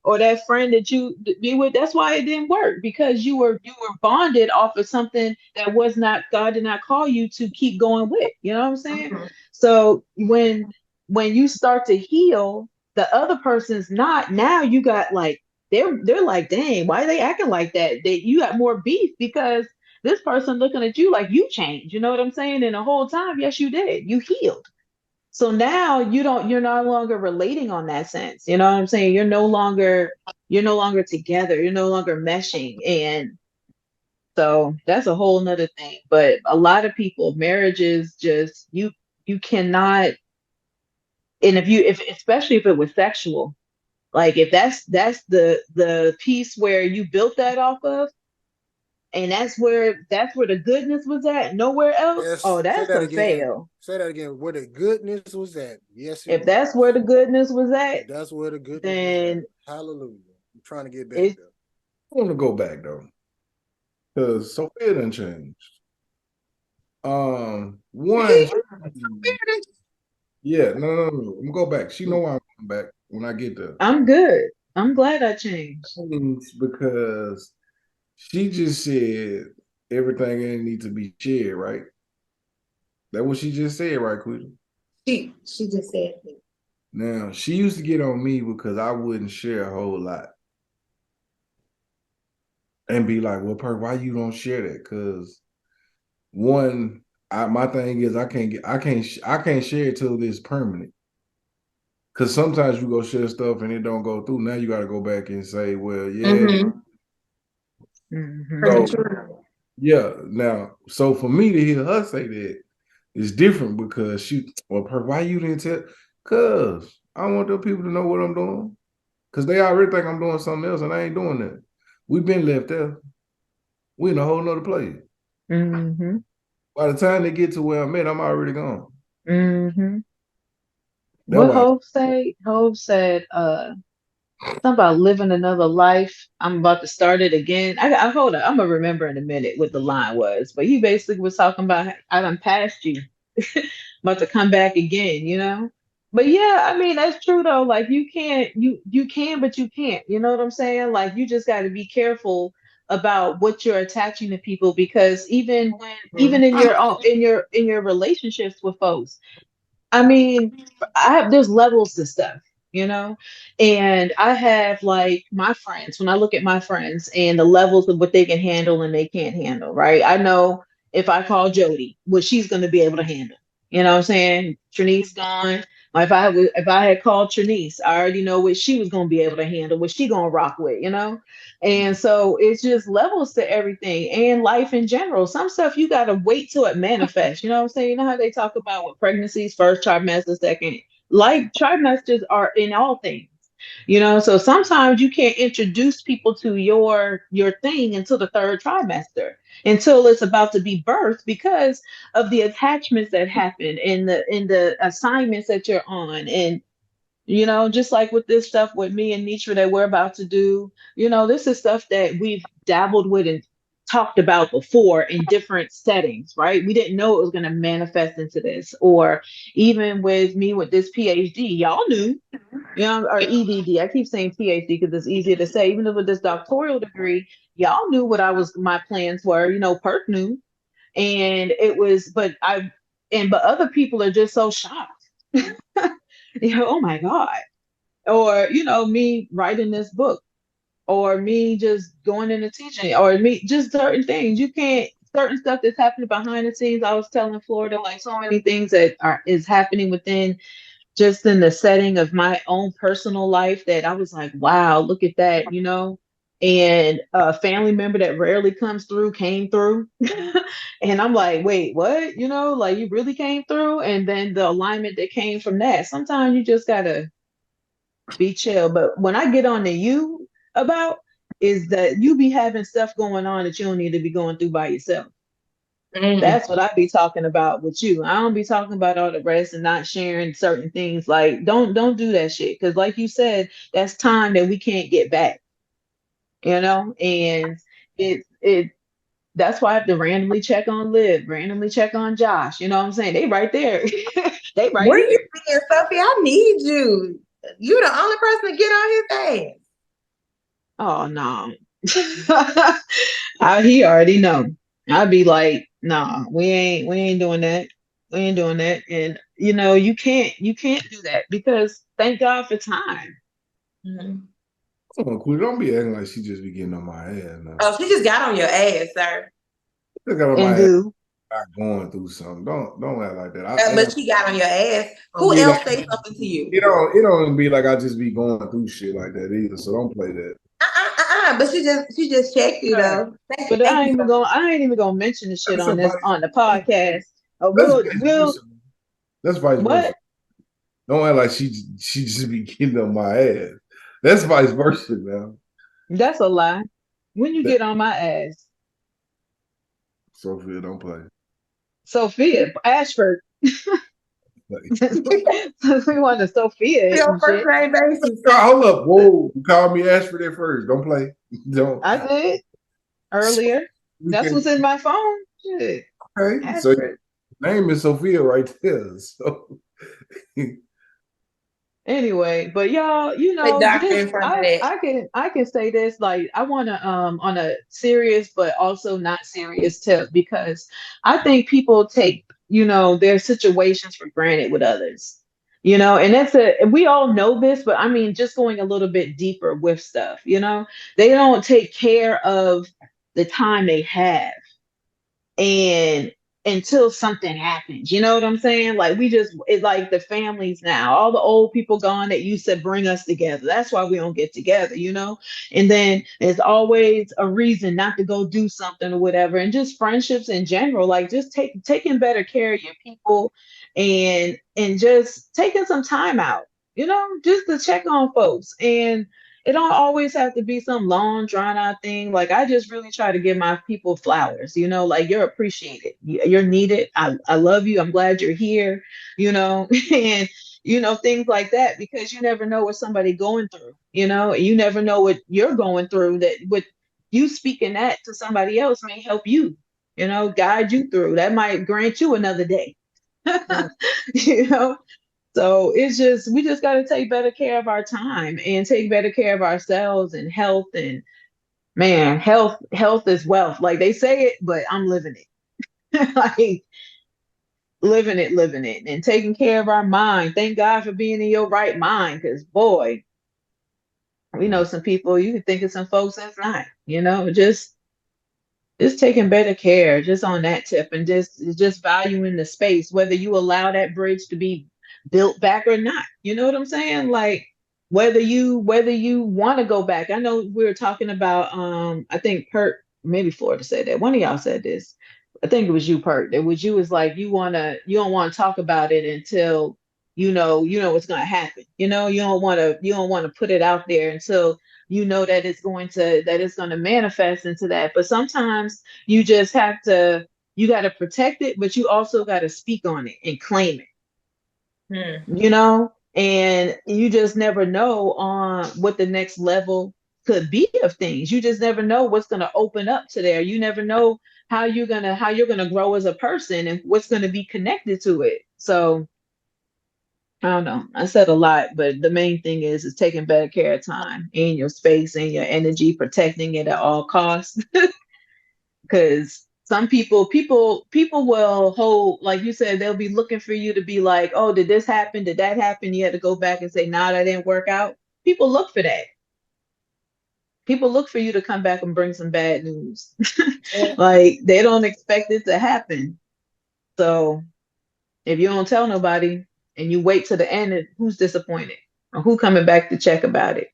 that friend that you be with. That's why it didn't work because you were bonded off of something that was not God did not call you to keep going with. You know what I'm saying? Mhm. So when you start to heal, the other person's not. Now you got like they're like, dang, why are they acting like that? You got more beef because this person looking at you like you changed. You know what I'm saying? And the whole time, yes, you did. You healed. So now you're no longer relating on that sense. You know what I'm saying? You're no longer together. You're no longer meshing. And so that's a whole nother thing. But a lot of people, marriages just you cannot, and if especially if it was sexual, like if that's the piece where you built that off of, and that's where the goodness was at, nowhere else. Yes, Oh, say that's that a again. fail. Say that again. Where the goodness was at. Yes, it If that's was. where the goodness was at, That's where the goodness was at. then Hallelujah. I'm trying to get back it there. I want to go back though, because Sophia done changed. One, yeah, no. I'm gonna go back. She know why I'm going back when I get there. I'm good. I'm glad I changed. Because she just said everything ain't need to be shared, right? That what she just said, right, Quita? She just said it. Now she used to get on me because I wouldn't share a whole lot and be like, "Well, why you don't share that?" Because one, my thing is I can't share it till it's permanent. Because sometimes you go share stuff and it don't go through. Now you got to go back and say, "Well, yeah." Mm-hmm. Hmm. So Premature. yeah, now so for me to hear her say that is different because why you didn't tell? Cause I want the people to know what I'm doing. Cause they already think I'm doing something else and I ain't doing that. We've been left there. We in a whole nother place. Hmm. By the time they get to where I'm at, I'm already gone. Hmm. That's What why. Hope say? Hope said, something about living another life. I'm about to start it again. I hold on. I'm gonna remember in a minute what the line was, but he basically was talking about I done passed you. about to come back again, But yeah, I mean that's true though. Like you can, but you can't. You know what I'm saying? Like you just got to be careful about what you're attaching to people because even in your own in your relationships with folks, I mean, there's levels to stuff, you know? And I have like my friends, when I look at my friends and the levels of what they can handle and they can't handle, right? I know if I call Jody, what she's going to be able to handle. You know what I'm saying? Trinice gone. Or if I had called Trinice, I already know what she was going to be able to handle, what she going to rock with, And so it's just levels to everything and life in general. Some stuff you got to wait till it manifests. You know what I'm saying? You know how they talk about with pregnancies, first trimester, second. Like trimesters are in all things. So sometimes you can't introduce people to your thing until the third trimester, until it's about to be birthed because of the attachments that happen and the assignments that you're on. And just like with this stuff with me and Nitra that we're about to do, this is stuff that we've dabbled with and talked about before in different settings, right? We didn't know it was going to manifest into this. Or even with me with this PhD, y'all knew, or EDD. I keep saying PhD because it's easier to say. Even with this doctoral degree, y'all knew what my plans were. Perk knew, and it was, but other people are just so shocked. Oh my God. Or, me writing this book, or me just going into teaching, or me just certain things. You can't certain stuff that's happening behind the scenes. I was telling Florida like so many things that is happening within just in the setting of my own personal life that I was like, wow, look at that. And a family member that rarely comes through came through. And I'm like, wait, what? Like you really came through. And then the alignment that came from that. Sometimes you just gotta be chill. But when I get on to you about is that you be having stuff going on that you don't need to be going through by yourself. Mm. That's what I be talking about with you. I don't be talking about all the rest and not sharing certain things. Like, don't do that shit. Because, like you said, that's time that we can't get back. And it that's why I have to randomly check on Liv, randomly check on Josh. You know what I'm saying? They right there. They right Where you here. been, Sophie? I need you. You the only person to get on his ass. Oh no. He already know. I'd be like, nah, we ain't doing that. We ain't doing that. And you can't do that because thank God for time. Mhm. Come on, Queen. Don't be acting like she just be getting on my ass now. Oh, she just got on your ass, sir. She got on And my ass do. not going through something. Don't act like that. But she got on your ass. Don't Who be else like say something to you? it don't be like I just be going through shit like that either. So don't play that. But she just checked you Right. though. Thank you, But thank you. I ain't even gonna mention the shit That's on somebody. on the podcast. That's vice We'll versa. That's vice versa. what? Don't act like she just be getting on my ass. That's vice versa now. That's a lie. When you That, get on my ass, Sophia, don't play. Sophia, Ashford. Like, Since we want to Sophia it Your and first shit. name basis. hold up. Whoa. You called me Ashford at first. Don't play. Don't. I did earlier. We That's can, what's in my phone. Shit. okay. So your Ashford. name is Sophia right there. So Anyway, but y'all, Put doctor this in front of that. I can say this like I want to on a serious but also not serious tip because I think people take, their situations for granted with others. And we all know this, but I mean just going a little bit deeper with stuff, they don't take care of the time they have and until something happens, you know what I'm saying? Like it's like the families now, all the old people gone that used to bring us together. That's why we don't get together, And then there's always a reason not to go do something or whatever. And just friendships in general, like just taking better care of your people and just taking some time out, just to check on folks. And it don't always have to be some long drawn out thing. Like I just really try to give my people flowers, like you're appreciated. You're needed. I love you. I'm glad you're here, and things like that because you never know what somebody going through, and you never know what you're going through that what you speaking that to somebody else may help you, guide you through. That might grant you another day. You know? So it's just we just got to take better care of our time and take better care of ourselves and health and man, health is wealth. Like they say it, but I'm living it. Like living it and taking care of our mind. Thank God for being in your right mind cuz boy, we know some people you can think of some folks that's not, just taking better care just on that tip and just valuing the space whether you allow that bridge to be built back or not, you know what I'm saying, like whether you want to go back. I know we were talking about I think Pert, maybe Florida said that one of y'all said this. I think it was you, Pert. It was you was like you don't want to talk about it until you know what's going to happen, you don't want to put it out there until you know that it's going to manifest into that. But sometimes you just have to you got to protect it, but you also got to speak on it and claim it, Hmm. and you just never know on what the next level could be of things. You just never know what's going to open up to there. You never know how you're going to grow as a person and what's going to be connected to it. So I don't know. I said a lot, but the main thing is taking better care of time and your space and your energy, protecting it at all costs. Because some people will hold, like you said, they'll be looking for you to be like, oh, did this happen? Did that happen? You had to go back and say, nah, that didn't work out. People look for that. People look for you to come back and bring some bad news. Like they don't expect it to happen. So if you don't tell nobody and you wait to the end, who's disappointed? Or who coming back to check about it?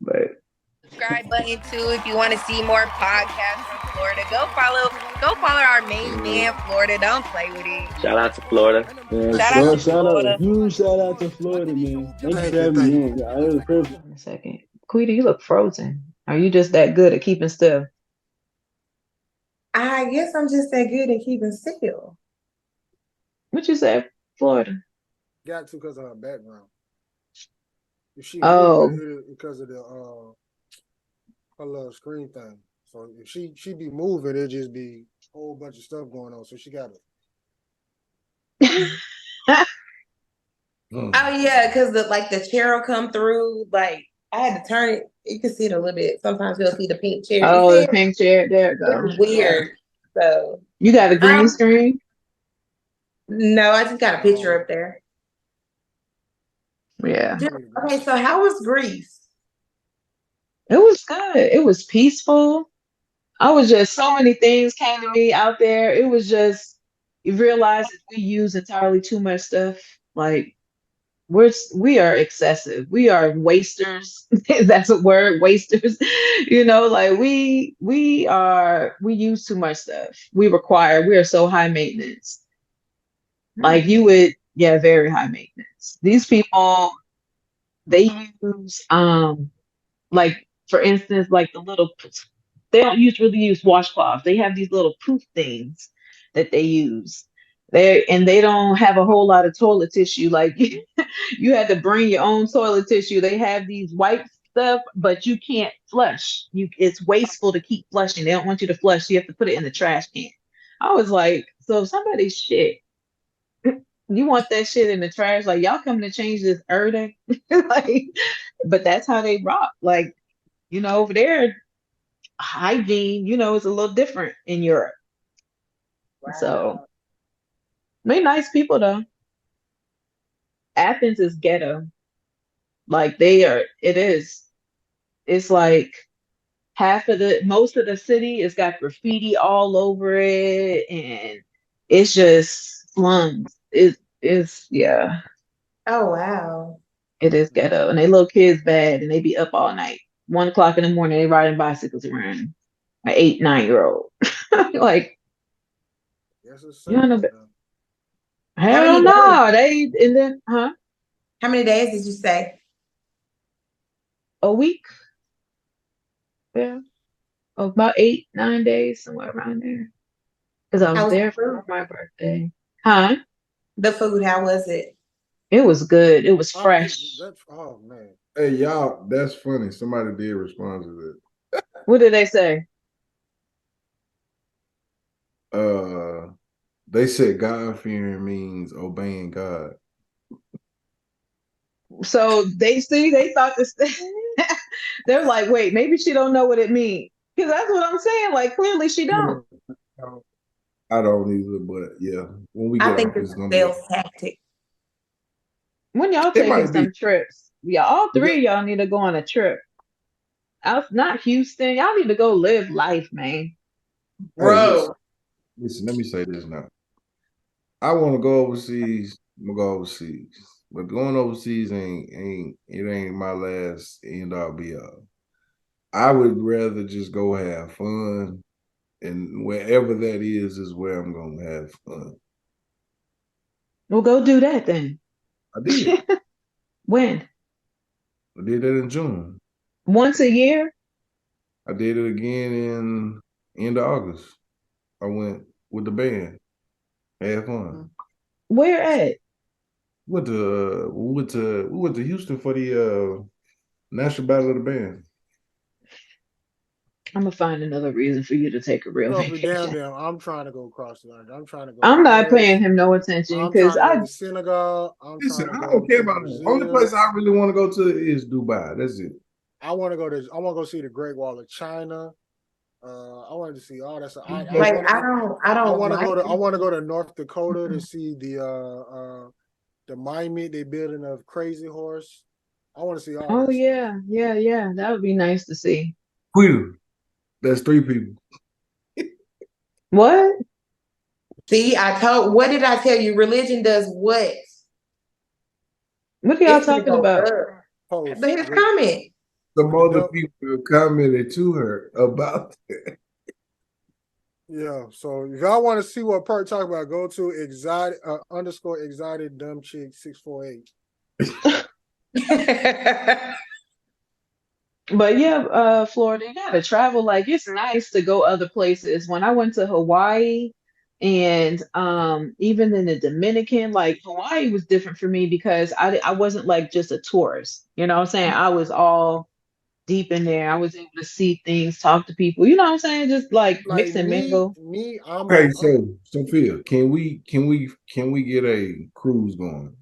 But Subscribe button too if you want to see more podcasts from Florida. Go follow our main man, Florida. Don't play with it. Shout out to Florida. Yes, Shout out sir. to Shout out. Florida. Huge shout out to Florida, man. Thank you Thank for you, having thank me you. on. Yeah, it was a privilege. hold on a second. Quita, you look frozen. Are you just that good at keeping still? I guess I'm just that good at keeping still. What you say, Florida? Got to because of her background. If she moved, Oh, it because of the her little screen thing. So if she be moving, it just be a whole bunch of stuff going on. So she got to. Mm. Oh yeah, because the chair will come through. Like I had to turn it. You can see it a little bit. Sometimes you'll see the pink chair. You oh, see the it? pink chair. There it go. It's weird. So You got a green screen? no, I just got a picture up there. Yeah. Okay, so how was Greece? It was good. It was peaceful. I was just so many things came to me out there. It was just you realize that we use entirely too much stuff. Like we are excessive. We are wasters. That's a word, wasters. Like we use too much stuff. We are so high maintenance. Like you would, yeah, very high maintenance. These people, they use like for instance, like they don't really use washcloths. They have these little poof things that they use. They don't have a whole lot of toilet tissue. Like you had to bring your own toilet tissue. They have these white stuff, but you can't flush. It's wasteful to keep flushing. They don't want you to flush. So you have to put it in the trash can. I was like, so if somebody's shit, you want that shit in the trash? Like y'all coming to change this earth? Like, but that's how they rock. Like, over there, hygiene, is a little different in Europe. So Wow. they nice people though. Athens is ghetto. Like they are, it is. It's like most of the city has got graffiti all over it, and it's just slums. It is, yeah, Oh wow. it is ghetto. And they little kids bad, and they be up all night. 1 o'clock in the morning, they riding bicycles around. An 8, 9-year-old. Like, Yes, it's you safe know, out there. How hell many days? no. And then, huh? How many days did you say? A week? Yeah. About 8, 9 days, somewhere around there. Because I How was was the there food? for my birthday. Huh? The food, how was it? It was good. It was Oh, fresh. oh man. Hey, y'all, that's funny. Somebody did respond to What did they say? that. They said God fearing means obeying God. So they thought this. They're like, wait, maybe she don't know what it means. Because that's what I'm saying. Like, clearly she don't. I don't either, but yeah, when we I get think off, it's it's a gonna be. sales tactic. When y'all It taking might be. some trips? Yeah, all three of y'all need to go on a trip. Out, not Houston. Y'all need to go live life, man. Hey, Bro, listen. Let me say this now. I want to go overseas. I'm gonna go overseas, but going overseas ain't my last end all be all. I would rather just go have fun, and wherever that is where I'm gonna have fun. Well, go do that then. I did. When? I did that in June. Once a year? I did it again in end of August. I went with the band. Had fun. Where at? We went to Houston for the National Battle of the Band. I'm gonna find another reason for you to take a real Sophie, vacation. damn. I'm trying to go across the line. I'm trying to go to I'm not Paris. paying him no attention I'm because trying to go I to Senegal. I'm Listen, trying to I go don't care to about that. Only Brazil. place I really want to go to is Dubai. That's it. I want to go see the Great Wall of China. I wanted to see all that stuff. I like want I I don't want to like go to I it. want to go to North Dakota to see the monument they building of Crazy Horse. I want to see all oh that stuff. yeah. That would be nice to see. Quita. That's three people. What? See, what did I tell you? Religion does what? What are y'all It's gonna talking go about? up. Post His comment. Some with the other people commented to her about that. yeah. So if y'all want to see what Perk talk about, go to exotic _ dumb chick 648. But yeah, Florida, you gotta travel. Like it's nice to go other places. When I went to Hawaii and even in the Dominican, like Hawaii was different for me because I wasn't like just a tourist. You know what I'm saying? I was all deep in there. I was able to see things, talk to people. You know what I'm saying? Just like Like mix and mingle. Okay, so Sophia, can we get a cruise going?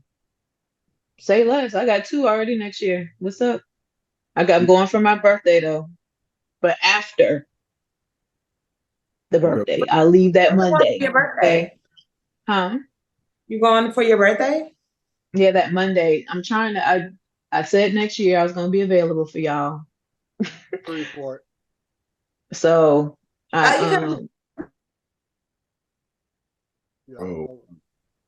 Say less. I got two already next year. What's up? I'm going for my birthday though, but after the Okay. birthday, I'll leave that You going for Monday. your Okay. birthday? Huh? You going for your birthday? Yeah, that Monday. I'm trying to. I said next year I was gonna be available for y'all. Freeport. So I You can. Yeah. Oh.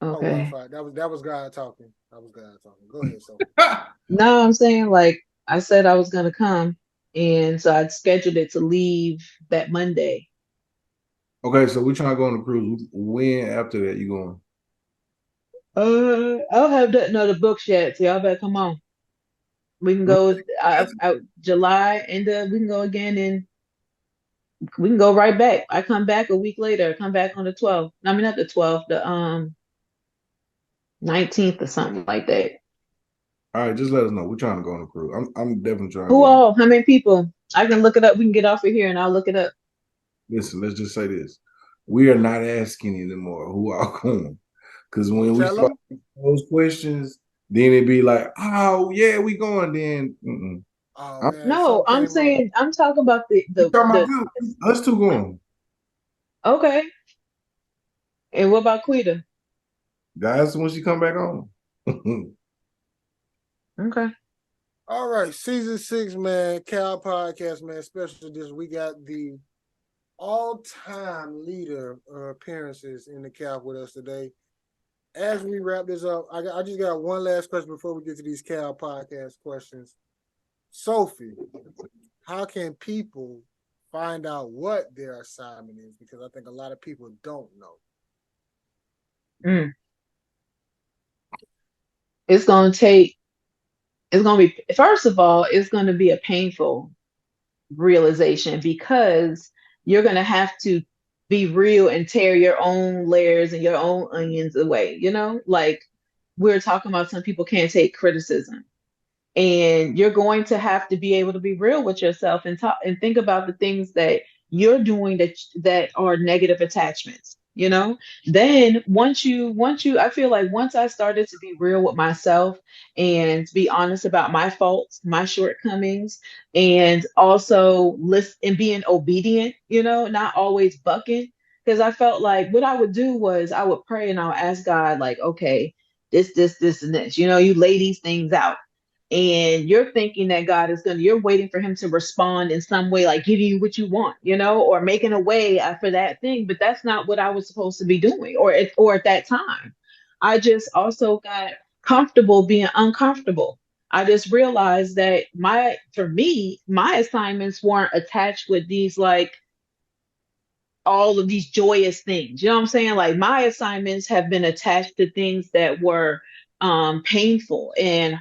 okay. Wi-Fi. That was God talking. That was God talking. Go ahead, Sophie. No, I'm saying like I said I was gonna come, and so I'd scheduled it to leave that Monday. Okay, so we're trying to go on a cruise. When after that you going? I don't have that no the books yet, so y'all better come on. We can go July end of we can go again and we can go right back. I come back a week later, come back on the 12th. I mean not the 12th, the 19th or something like that. All right, just let us know. We're trying to go on a cruise. I'm definitely trying to Who go on a all? How many people? I can look it up. We can get off of here and I'll look it up. Listen, let's just say this. We are not asking anymore who are going. Because when we Tell start them. those questions, then it'd be like, oh yeah, we going then. Mm-mm. Oh I'm man, No, something I'm came up. saying I'm talking about the we the talking about the good. Us two going. okay. And what about Quita? Guys, when she come back on. Okay. All right, season 6, man. Cal podcast, man. Special edition. We got the all-time leader appearances in the Cal with us today. As we wrap this up, I just got one last question before we get to these Cal podcast questions. Sophie, how can people find out what their assignment is? Because I think a lot of people don't know. Mm. It's gonna take. It's gonna be first of all. It's gonna be a painful realization because you're gonna have to be real and tear your own layers and your own onions away. You know, like we're talking about some people can't take criticism. And you're going to have to be able to be real with yourself and talk and think about the things that you're doing that are negative attachments. you know. Then once you I feel like once I started to be real with myself and be honest about my faults, my shortcomings, and also listen and being obedient, not always bucking. Because I felt like what I would do was I would pray and I would ask God, like, okay, this, and this, you lay these things out. And you're thinking that you're waiting for him to respond in some way, like giving you what you want, or making a way for that thing. But that's not what I was supposed to be doing, or at that time. I just also got comfortable being uncomfortable. I just realized that for me, my assignments weren't attached with these, like, all of these joyous things. You know what I'm saying? Like, my assignments have been attached to things that were painful and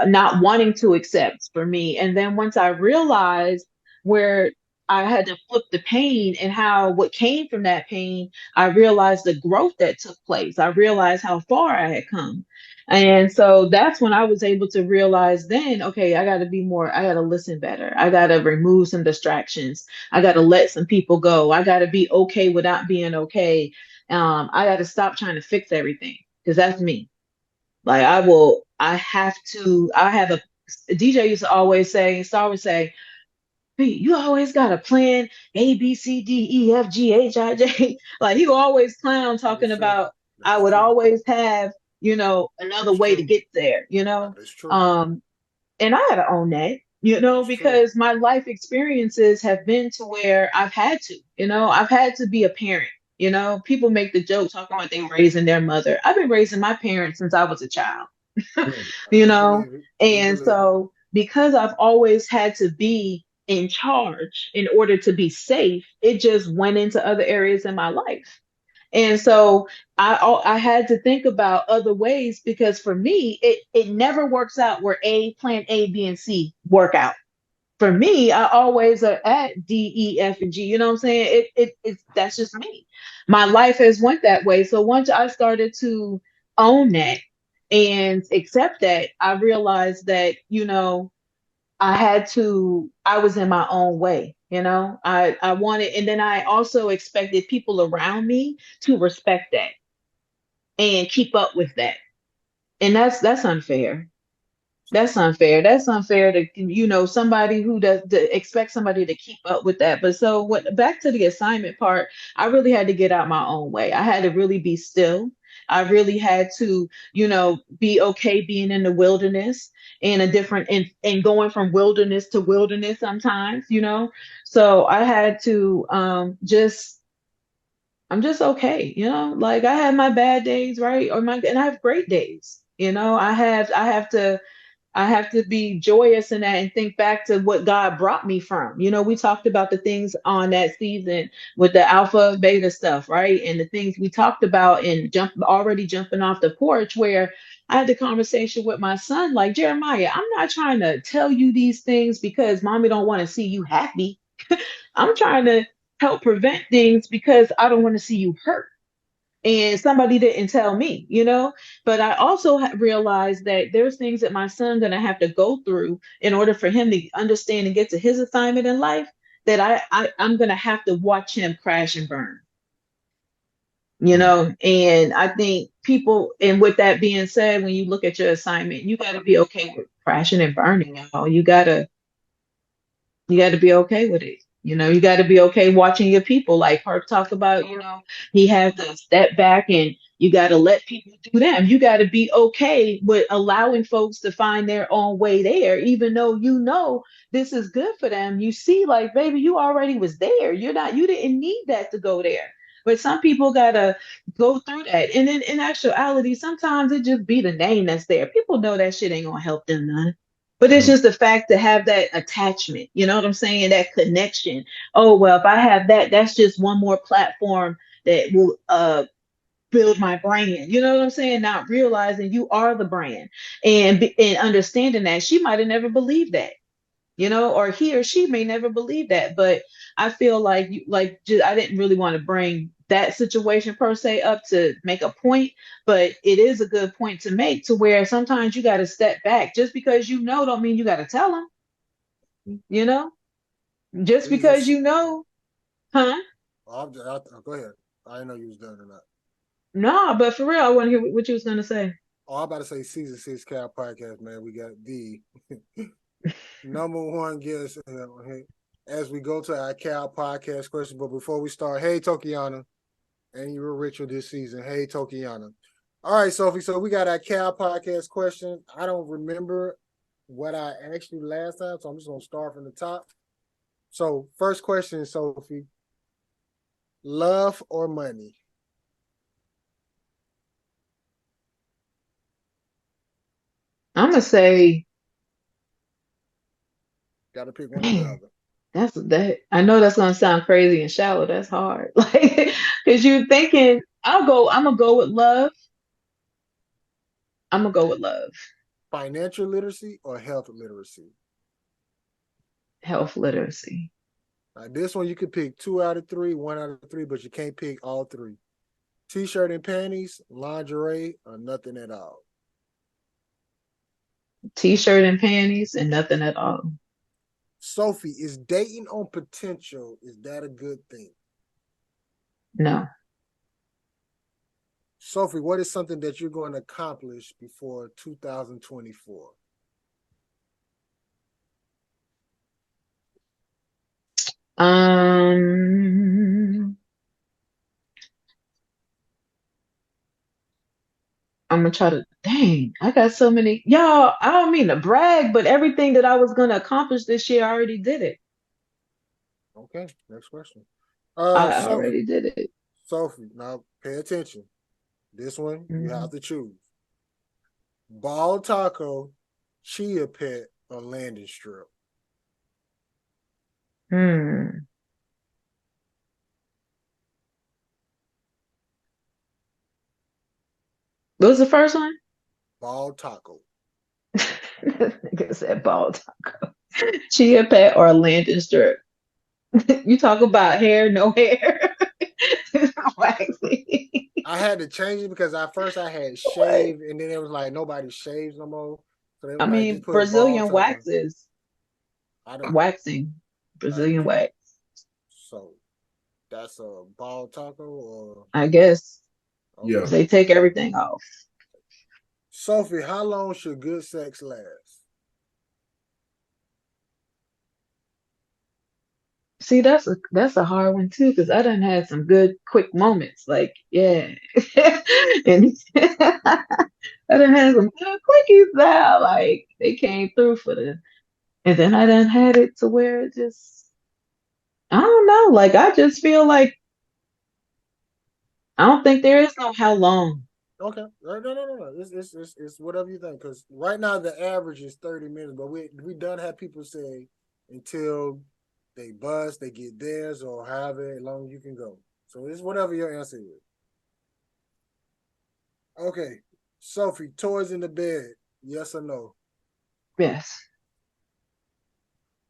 not wanting to accept for me. And then once I realized where I had to flip the pain and how what came from that pain, I realized the growth that took place. I realized how far I had come. And so that's when I was able to realize then, okay, I got to listen better. I got to remove some distractions. I got to let some people go. I got to be okay without being okay. I got to stop trying to fix everything because that's me. Like, I have a DJ used to always say, "Pete, you always got a plan, A, B, C, D, E, F, G, H, I, J." Like, he would always clown talking That's true. about I That's would true. always have, another That's way to true. get there, That's true. Um, and I had to own that, That is true. because my life experiences have been to where I've had to be a parent. People make the joke talking about they raising their mother. I've been raising my parents since I was a child, Mm. you We know? believe it. We And believe it. so because I've always had to be in charge in order to be safe, it just went into other areas in my life. And so I had to think about other ways because for me, it never works out where plan A, B, and C work out. For me, I always are at D, E, F, and G. You know what I'm saying? It's that's just me. My life has went that way. So once I started to own that and accept that, I realized that, I was in my own way. I wanted, and then I also expected people around me to respect that and keep up with that. And that's unfair. That's unfair. That's unfair to, somebody who does to expect somebody to keep up with that. But so what, back to the assignment part, I really had to get out my own way. I had to really be still. I really had to, be okay being in the wilderness and and going from wilderness to wilderness sometimes. So I had to I'm just okay. Like, I have my bad days, right? And I have great days. I have to be joyous in that and think back to what God brought me from. We talked about the things on that season with the alpha beta stuff, right? And the things we talked about and already jumping off the porch where I had the conversation with my son, like, Jeremiah, I'm not trying to tell you these things because mommy don't want to see you happy. I'm trying to help prevent things because I don't want to see you hurt, and somebody didn't tell me. But I also realized that there's things that my son's gonna have to go through in order for him to understand and get to his assignment in life, that I'm gonna have to watch him crash and burn. Mm. And I think people, and with that being said, when you look at your assignment, you got to be okay with crashing and burning. You got to be okay with it. You got to be okay watching your people. Like Park talked about, he has to step back and you got to let people do them. You got to be okay with allowing folks to find their own way there, even though this is good for them. You see, like, baby, you already was there. You didn't need that to go there. But some people got to go through that. And then in actuality, sometimes it just be the name that's there. People know that shit ain't going to help them none. But it's Mm. just the fact to have that attachment, you know what I'm saying? That connection. Oh, well, if I have that, that's just one more platform that will build my brand. You know what I'm saying? Not realizing you are the brand, and understanding that she might have never believed that, or he or she may never believe that. But I feel like just, I didn't really want to bring that situation per se up to make a point, but it is a good point to make, to where sometimes you got to step back. Just because don't mean you got to tell them, you know just We because just huh. go ahead. I didn't know you was done or not. No, but for real, I want to hear what you was gonna say. Oh, I'm about to say season 6 Cal podcast, man. We got the number one guest as we go to our Cal podcast question. But before we start, hey Tokiana, and you were Richard this season. Hey Tokiana. All right, Sophie. So we got our Cal podcast question. I don't remember what I asked you last time, so I'm just gonna start from the top. So first question, Sophie. Love or money? I'm gonna say, Gotta pick one or the man, other. that's that. I know that's gonna sound crazy and shallow. That's hard, like, because you're thinking, I'm gonna go with love. I'm gonna go with love. Financial literacy or health literacy? Health literacy. Now, this one you could pick 2 out of 3, 1 out of 3, but you can't pick all 3. T-shirt and panties, lingerie, or nothing at all. T-shirt and panties and nothing at all. Sophie, is dating on potential, is that a good thing? No. Sophie, what is something that you're going to accomplish before 2024? I'm gonna try to, dang, I got so many. Y'all, I don't mean to brag, but everything that I was gonna accomplish this year, I already did it. Okay, next question. I So already did it. Sophie, now pay attention. This one you Mhm. have to choose. Ball taco, chia pet, or landing strip. Hmm. What was the first one? Ball taco. Nigga said ball taco. Chia pet or landing strip. You talk about hair, no hair. Waxing. I had to change it because at first I had What? shave, and then it was like nobody shaves no more. So they I was like, just mean, put ball Brazilian taco. waxes. I don't. Waxing. Brazilian wax. So that's a ball taco or I guess. okay. Yeah. They take everything off. Sophie, how long should good sex last? See, that's a hard one too, because I done had some good quick moments. Like, yeah. And I done had some good quickies now. Like they came through for the, and then I done had it to where it just, I don't know. Like I just feel like I don't think there is no how long. Okay, no. It's whatever you think. Because right now the average is 30 minutes, but we done have people say until they bust, they get theirs, or however long you can go. So it's whatever your answer is. Okay, Sophie, toys in the bed, yes or no? Yes.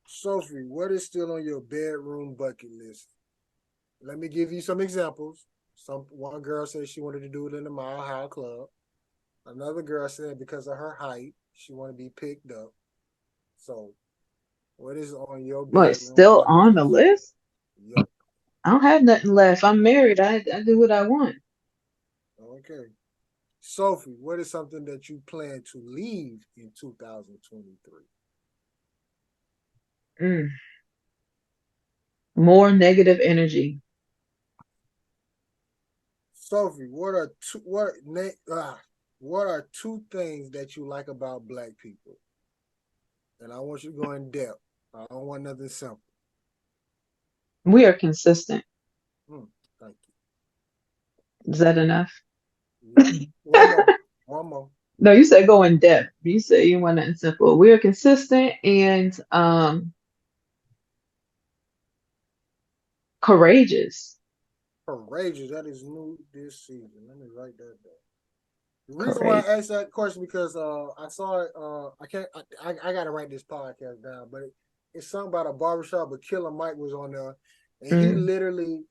Sophie, what is still on your bedroom bucket list? Let me give you some examples. One girl said she wanted to do it in the Mile High Club. Another girl said because of her height, she wanted to be picked up. So, what is on your But bedroom still bucket on the list? list? Yep. I don't have nothing left. I'm married. I do what I want. Okay. Sophie, what is something that you plan to leave in 2023? More negative energy. Sophie, what are two things that you like about Black people? And I want you to go in depth. I don't want nothing simple. We are consistent. Thank Is that enough? you. One more. One more. No, you said go in depth. You said you want nothing simple. We are consistent and courageous. Courageous. That is new this season. Let me write that down. The reason why I Courageous. asked that question because I saw it. I gotta write this podcast down, but it's something about a barbershop. But Killer Mike was on there, and he literally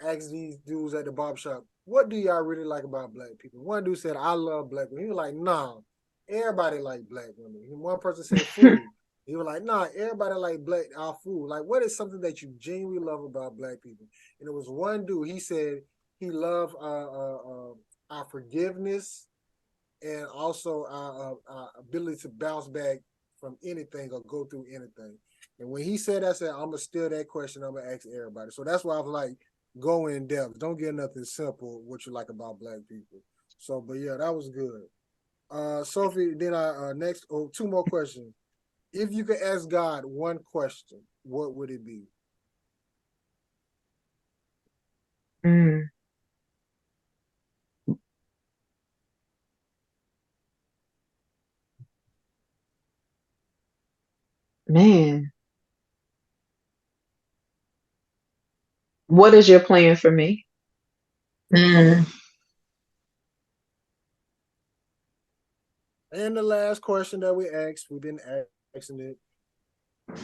asked these dudes at the barbershop, "What do y'all really like about Black people?" One dude said, "I love Black women." He was like, "Nah, everybody like Black women." And one person said, "Food." He was like, "Nah, everybody like our food. Like, what is something that you genuinely love about Black people?" And it was one dude. He said he loved our forgiveness and also our ability to bounce back from anything or go through anything. And when he said that, I said, I'm gonna steal that question. I'm gonna ask everybody. So that's why I was like, go in depth. Don't get nothing simple. What you like about black people. So, but yeah, that was good. Sophie, then I next. Oh, two more questions. If you could ask God one question, what would it be? Mm. Man, what is your plan for me? Mm. And the last question that we asked, we've been asking it.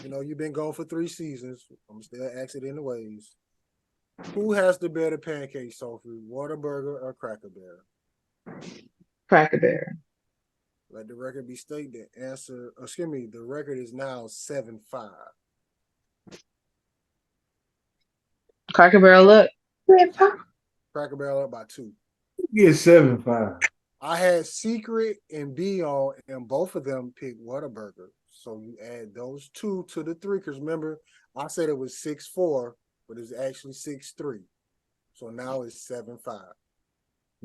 You know, you've been gone for 3 seasons. I'm still asking it anyways. Who has the better pancake, Sophie? Whataburger or Cracker Barrel? Cracker Barrel. Let the record be stated. Answer, excuse me, the record is now 7-5. Cracker Barrel up. Cracker Barrel up by 2. Get 7-5. I had Secret and B on, and both of them picked Whataburger. So you add those 2 to the 3, because remember, I said it was 6-4, but it's actually 6-3. So now it's 7-5.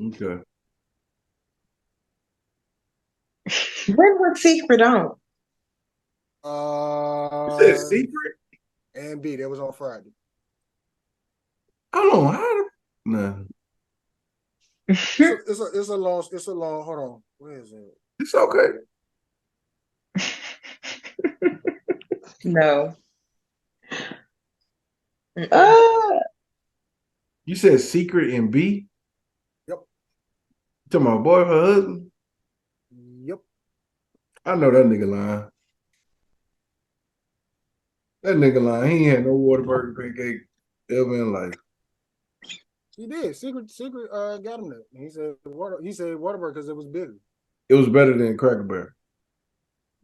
Okay. When was Secret on? You said secret? And B, that was on Friday. I don't know how to. Nah. It's a long. Hold on, where is it? It's okay. No. You said secret and B? Yep. You talking about boy, her husband? Yep. I know that nigga lying. That nigga lying. He ain't had no Whataburger pancake ever in life. He did. Secret got him that. He said Whataburger because it was bigger. It was better than Cracker Barrel.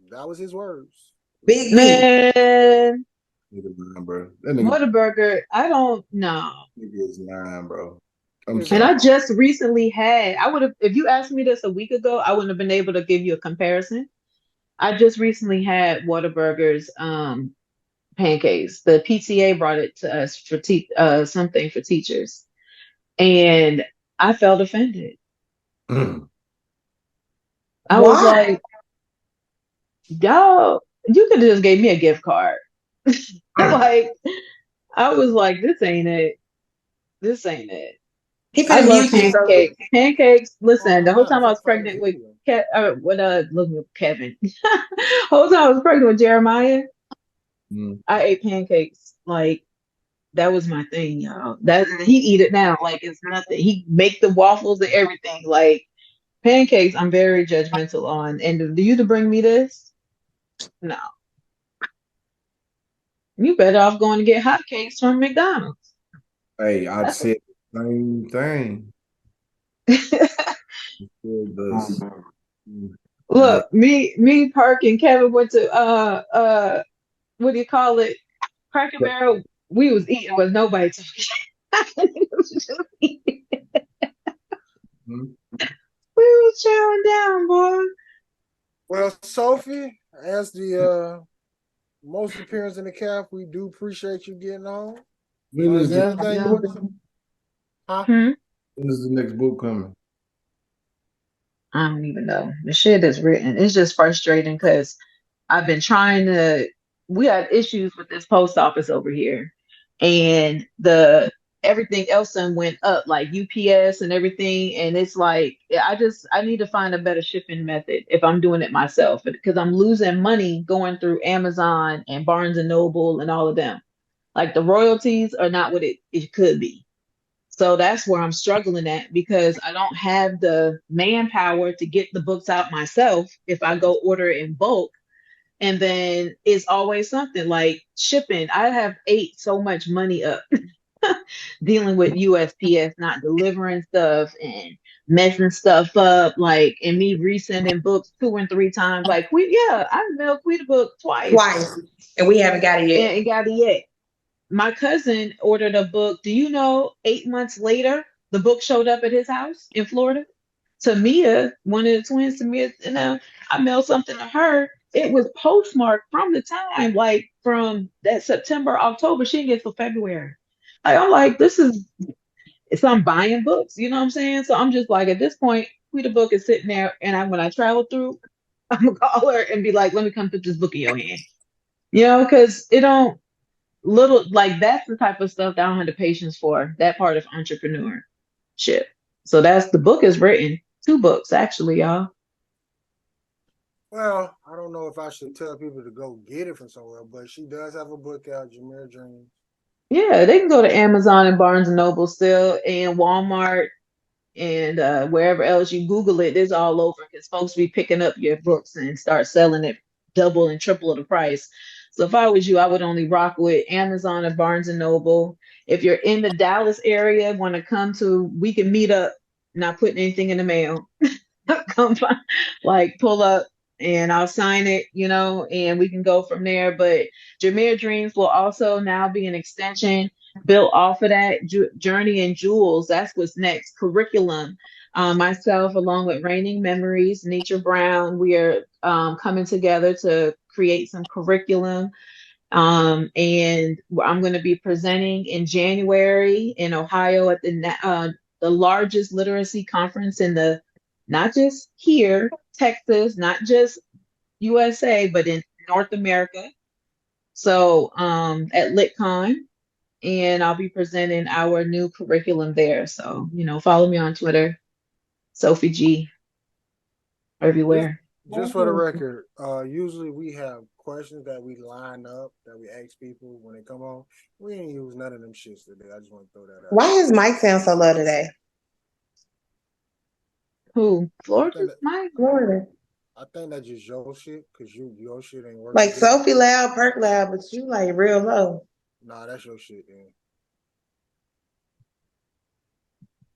That was his words. Big Man, Nigga lying, bro. That nigga Whataburger, I don't know. is lying, bro. I'm And And sorry. I just recently had, I would have, if you asked me this a week ago, I wouldn't have been able to give you a comparison. I just recently had Whataburger's pancakes. The PTA brought it to us for something for teachers. And I felt offended. I was Why? like, y'all, you could have just gave me a gift card. Like, I was like, this ain't it. This ain't it. He I finna love mute you, Sophie. pancakes. Pancakes. Listen, the I'm whole not. time I I'm was trying to pregnant hear with you. looking with Kevin. Whole time I was pregnant with Jeremiah, Mm. I ate pancakes. Like that was my thing, y'all. That he eat it now like it's nothing. He make the waffles and everything. Like pancakes, I'm very judgmental on. And do you to bring me this? No. You better off going to get hotcakes from McDonald's. Hey, I'd say the same thing. It does. Look, me, Park, and Kevin went to what do you call it? Cracker Barrel. We was eating with nobody talking. It was just eating. Mhm. We was chowing down, boy. Well, Sophie, as the most appearance in the calf, we do appreciate you getting on. When Is is there the Yeah, anything you yeah. want to? Huh? Hmm? when is the next book coming? I don't even know. The shit is written. It's just frustrating because I've been trying to. We had issues with this post office over here, and the everything else done went up, like UPS and everything. And it's like I need to find a better shipping method if I'm doing it myself because I'm losing money going through Amazon and Barnes and Noble and all of them. Like the royalties are not what it could be. So that's where I'm struggling at because I don't have the manpower to get the books out myself if I go order it in bulk. And then it's always something like shipping. I have ate so much money up dealing with USPS not delivering stuff and messing stuff up, like and me resending books 2 and 3 times. Like I mailed Quita book twice Twice, and we haven't got it yet. and got it yet. My cousin ordered a book, do you know, 8 months later? the book showed up at his house in Florida. Tamia, one of the twins, Tamia, I mailed something to her. It was postmarked from the time, like from that September, October. She didn't get till February. Like, I'm like, this is, so I'm buying books, you know what I'm saying? So I'm just like, at this point, the book is sitting there, and when I travel through, I'm gonna call her and be like, let me come put this book in your hand. You know, because it don't little like that's the type of stuff that I don't have the patience for, that part of entrepreneurship. So that's the book is written, 2 books actually, y'all. Well, I don't know if I should tell people to go get it from somewhere, but she does have a book out, Jameer Dreams. Yeah, they can go to Amazon and Barnes and Noble still, and Walmart, and wherever else you Google it, it's all over because folks be picking up your books and start selling it double and triple the price. So if I was you, I would only rock with Amazon or Barnes and Noble. If you're in the Dallas area, want to come to, we can meet up, not putting anything in the mail. Come find, like pull up and I'll sign it, and we can go from there. But Jameer Dreams will also now be an extension built off of that. Journey and Jewels, that's what's next. Curriculum. Myself, along with Raining Memories, Nature Brown, we are coming together to create some curriculum. And I'm going to be presenting in January in Ohio at the largest literacy conference in the, not just here, Texas, not just USA, but in North America. So at LitCon, and I'll be presenting our new curriculum there. So, follow me on Twitter, Sophie G, everywhere. Just for the record, usually we have questions that we line up that we ask people when they come on. We ain't use none of them shits today. I just want to throw that out. Why his mic sound so low today? Who? Florida's mic? Florida. I think that's just your shit, because your shit ain't working. Like Sophie loud, Perk loud, but you like real low. Nah, that's your shit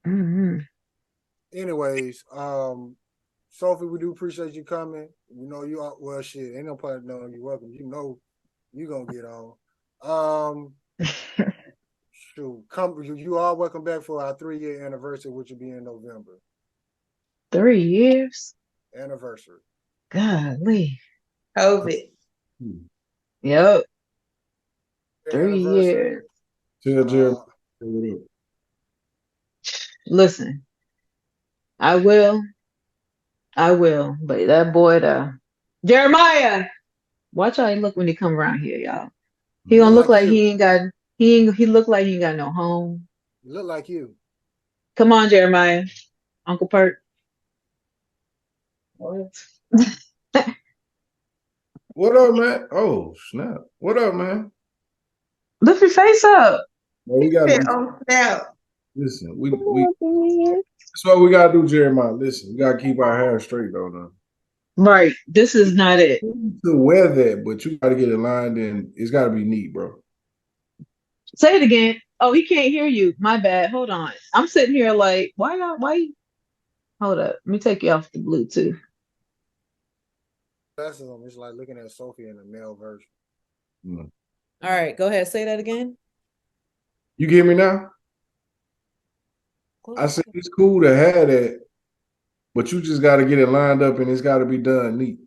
then. Mm-hmm. Anyways, Sophie, we do appreciate you coming. You know you are, well shit, ain't no point knowing you welcome. You know you gonna get on. Shoot, you are welcome back for our 3-year anniversary, which will be in November. 3 years? Anniversary. Golly. COVID. Yep. 3 years. Tell Jeremy. Listen, I will, but that boy, Jeremiah, watch how he look when he come around here, y'all. He gonna look like he look like he ain't got no home. You look like you. Come on, Jeremiah, Uncle Perk. What up, man? Oh, snap. What up, man? Lift your face up. Well, we gotta listen, that's what we gotta do, Jeremiah. Listen, we gotta keep our hair straight though now. Right. This is not it. To wear that, but you gotta get it lined and it's gotta be neat, bro. Say it again. Oh, he can't hear you. My bad. Hold on. I'm sitting here like, why? Hold up. Let me take you off the Bluetooth. It's like looking at Sophie in the male version. All right, go ahead. Say that again. You get me now? I said it's cool to have that, but you just got to get it lined up and it's got to be done neat.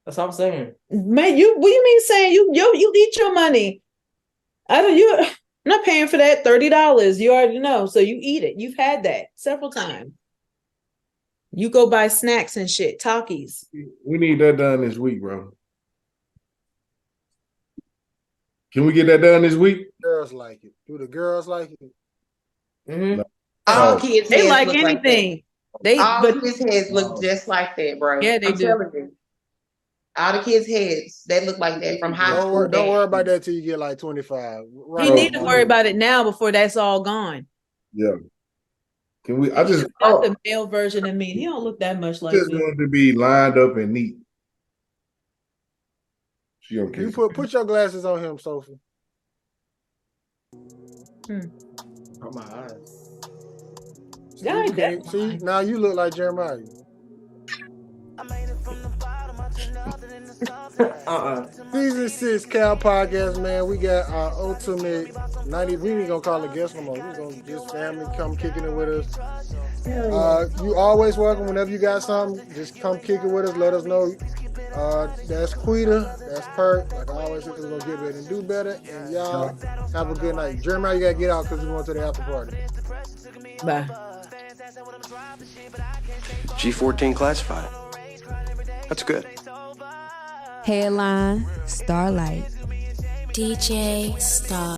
That's what I'm saying. Man, what do you mean saying you eat your money? I'm not paying for that $30. You already know. So you eat it. You've had that several times. You go buy snacks and shit, Takis. We need that done this week, bro. Can we get that done this week? Girls like it. Do the girls like it? Mm-hmm. All kids' they heads like look anything. Like all kids' heads look just like that, bro. Yeah, they do. You. All the kids' heads, they look like that from high school. Don't worry about that till you get like 25. Right, you need to worry about it now before that's all gone. Yeah. Can we? Not the male version of me. He don't look that much like just me. want to be lined up and neat. You put your glasses on him, Sophie. Oh my eyes. See, now you look like Jeremiah. I made it from the bottom, I turned out in the top. Season 6 Cal Podcast, man. We got our ultimate 90. We ain't gonna call it guest no more. We gonna just family come kicking it with us. You always welcome whenever you got something. Just come kick it with us. Let us know. That's Quita. That's Perk. Like I always say, we're gonna get better and do better. And y'all have a good night. Jeremiah, you gotta get out because we're going to the after party. Bye. G14 classified. That's good. Headline, Starlight. DJ Star.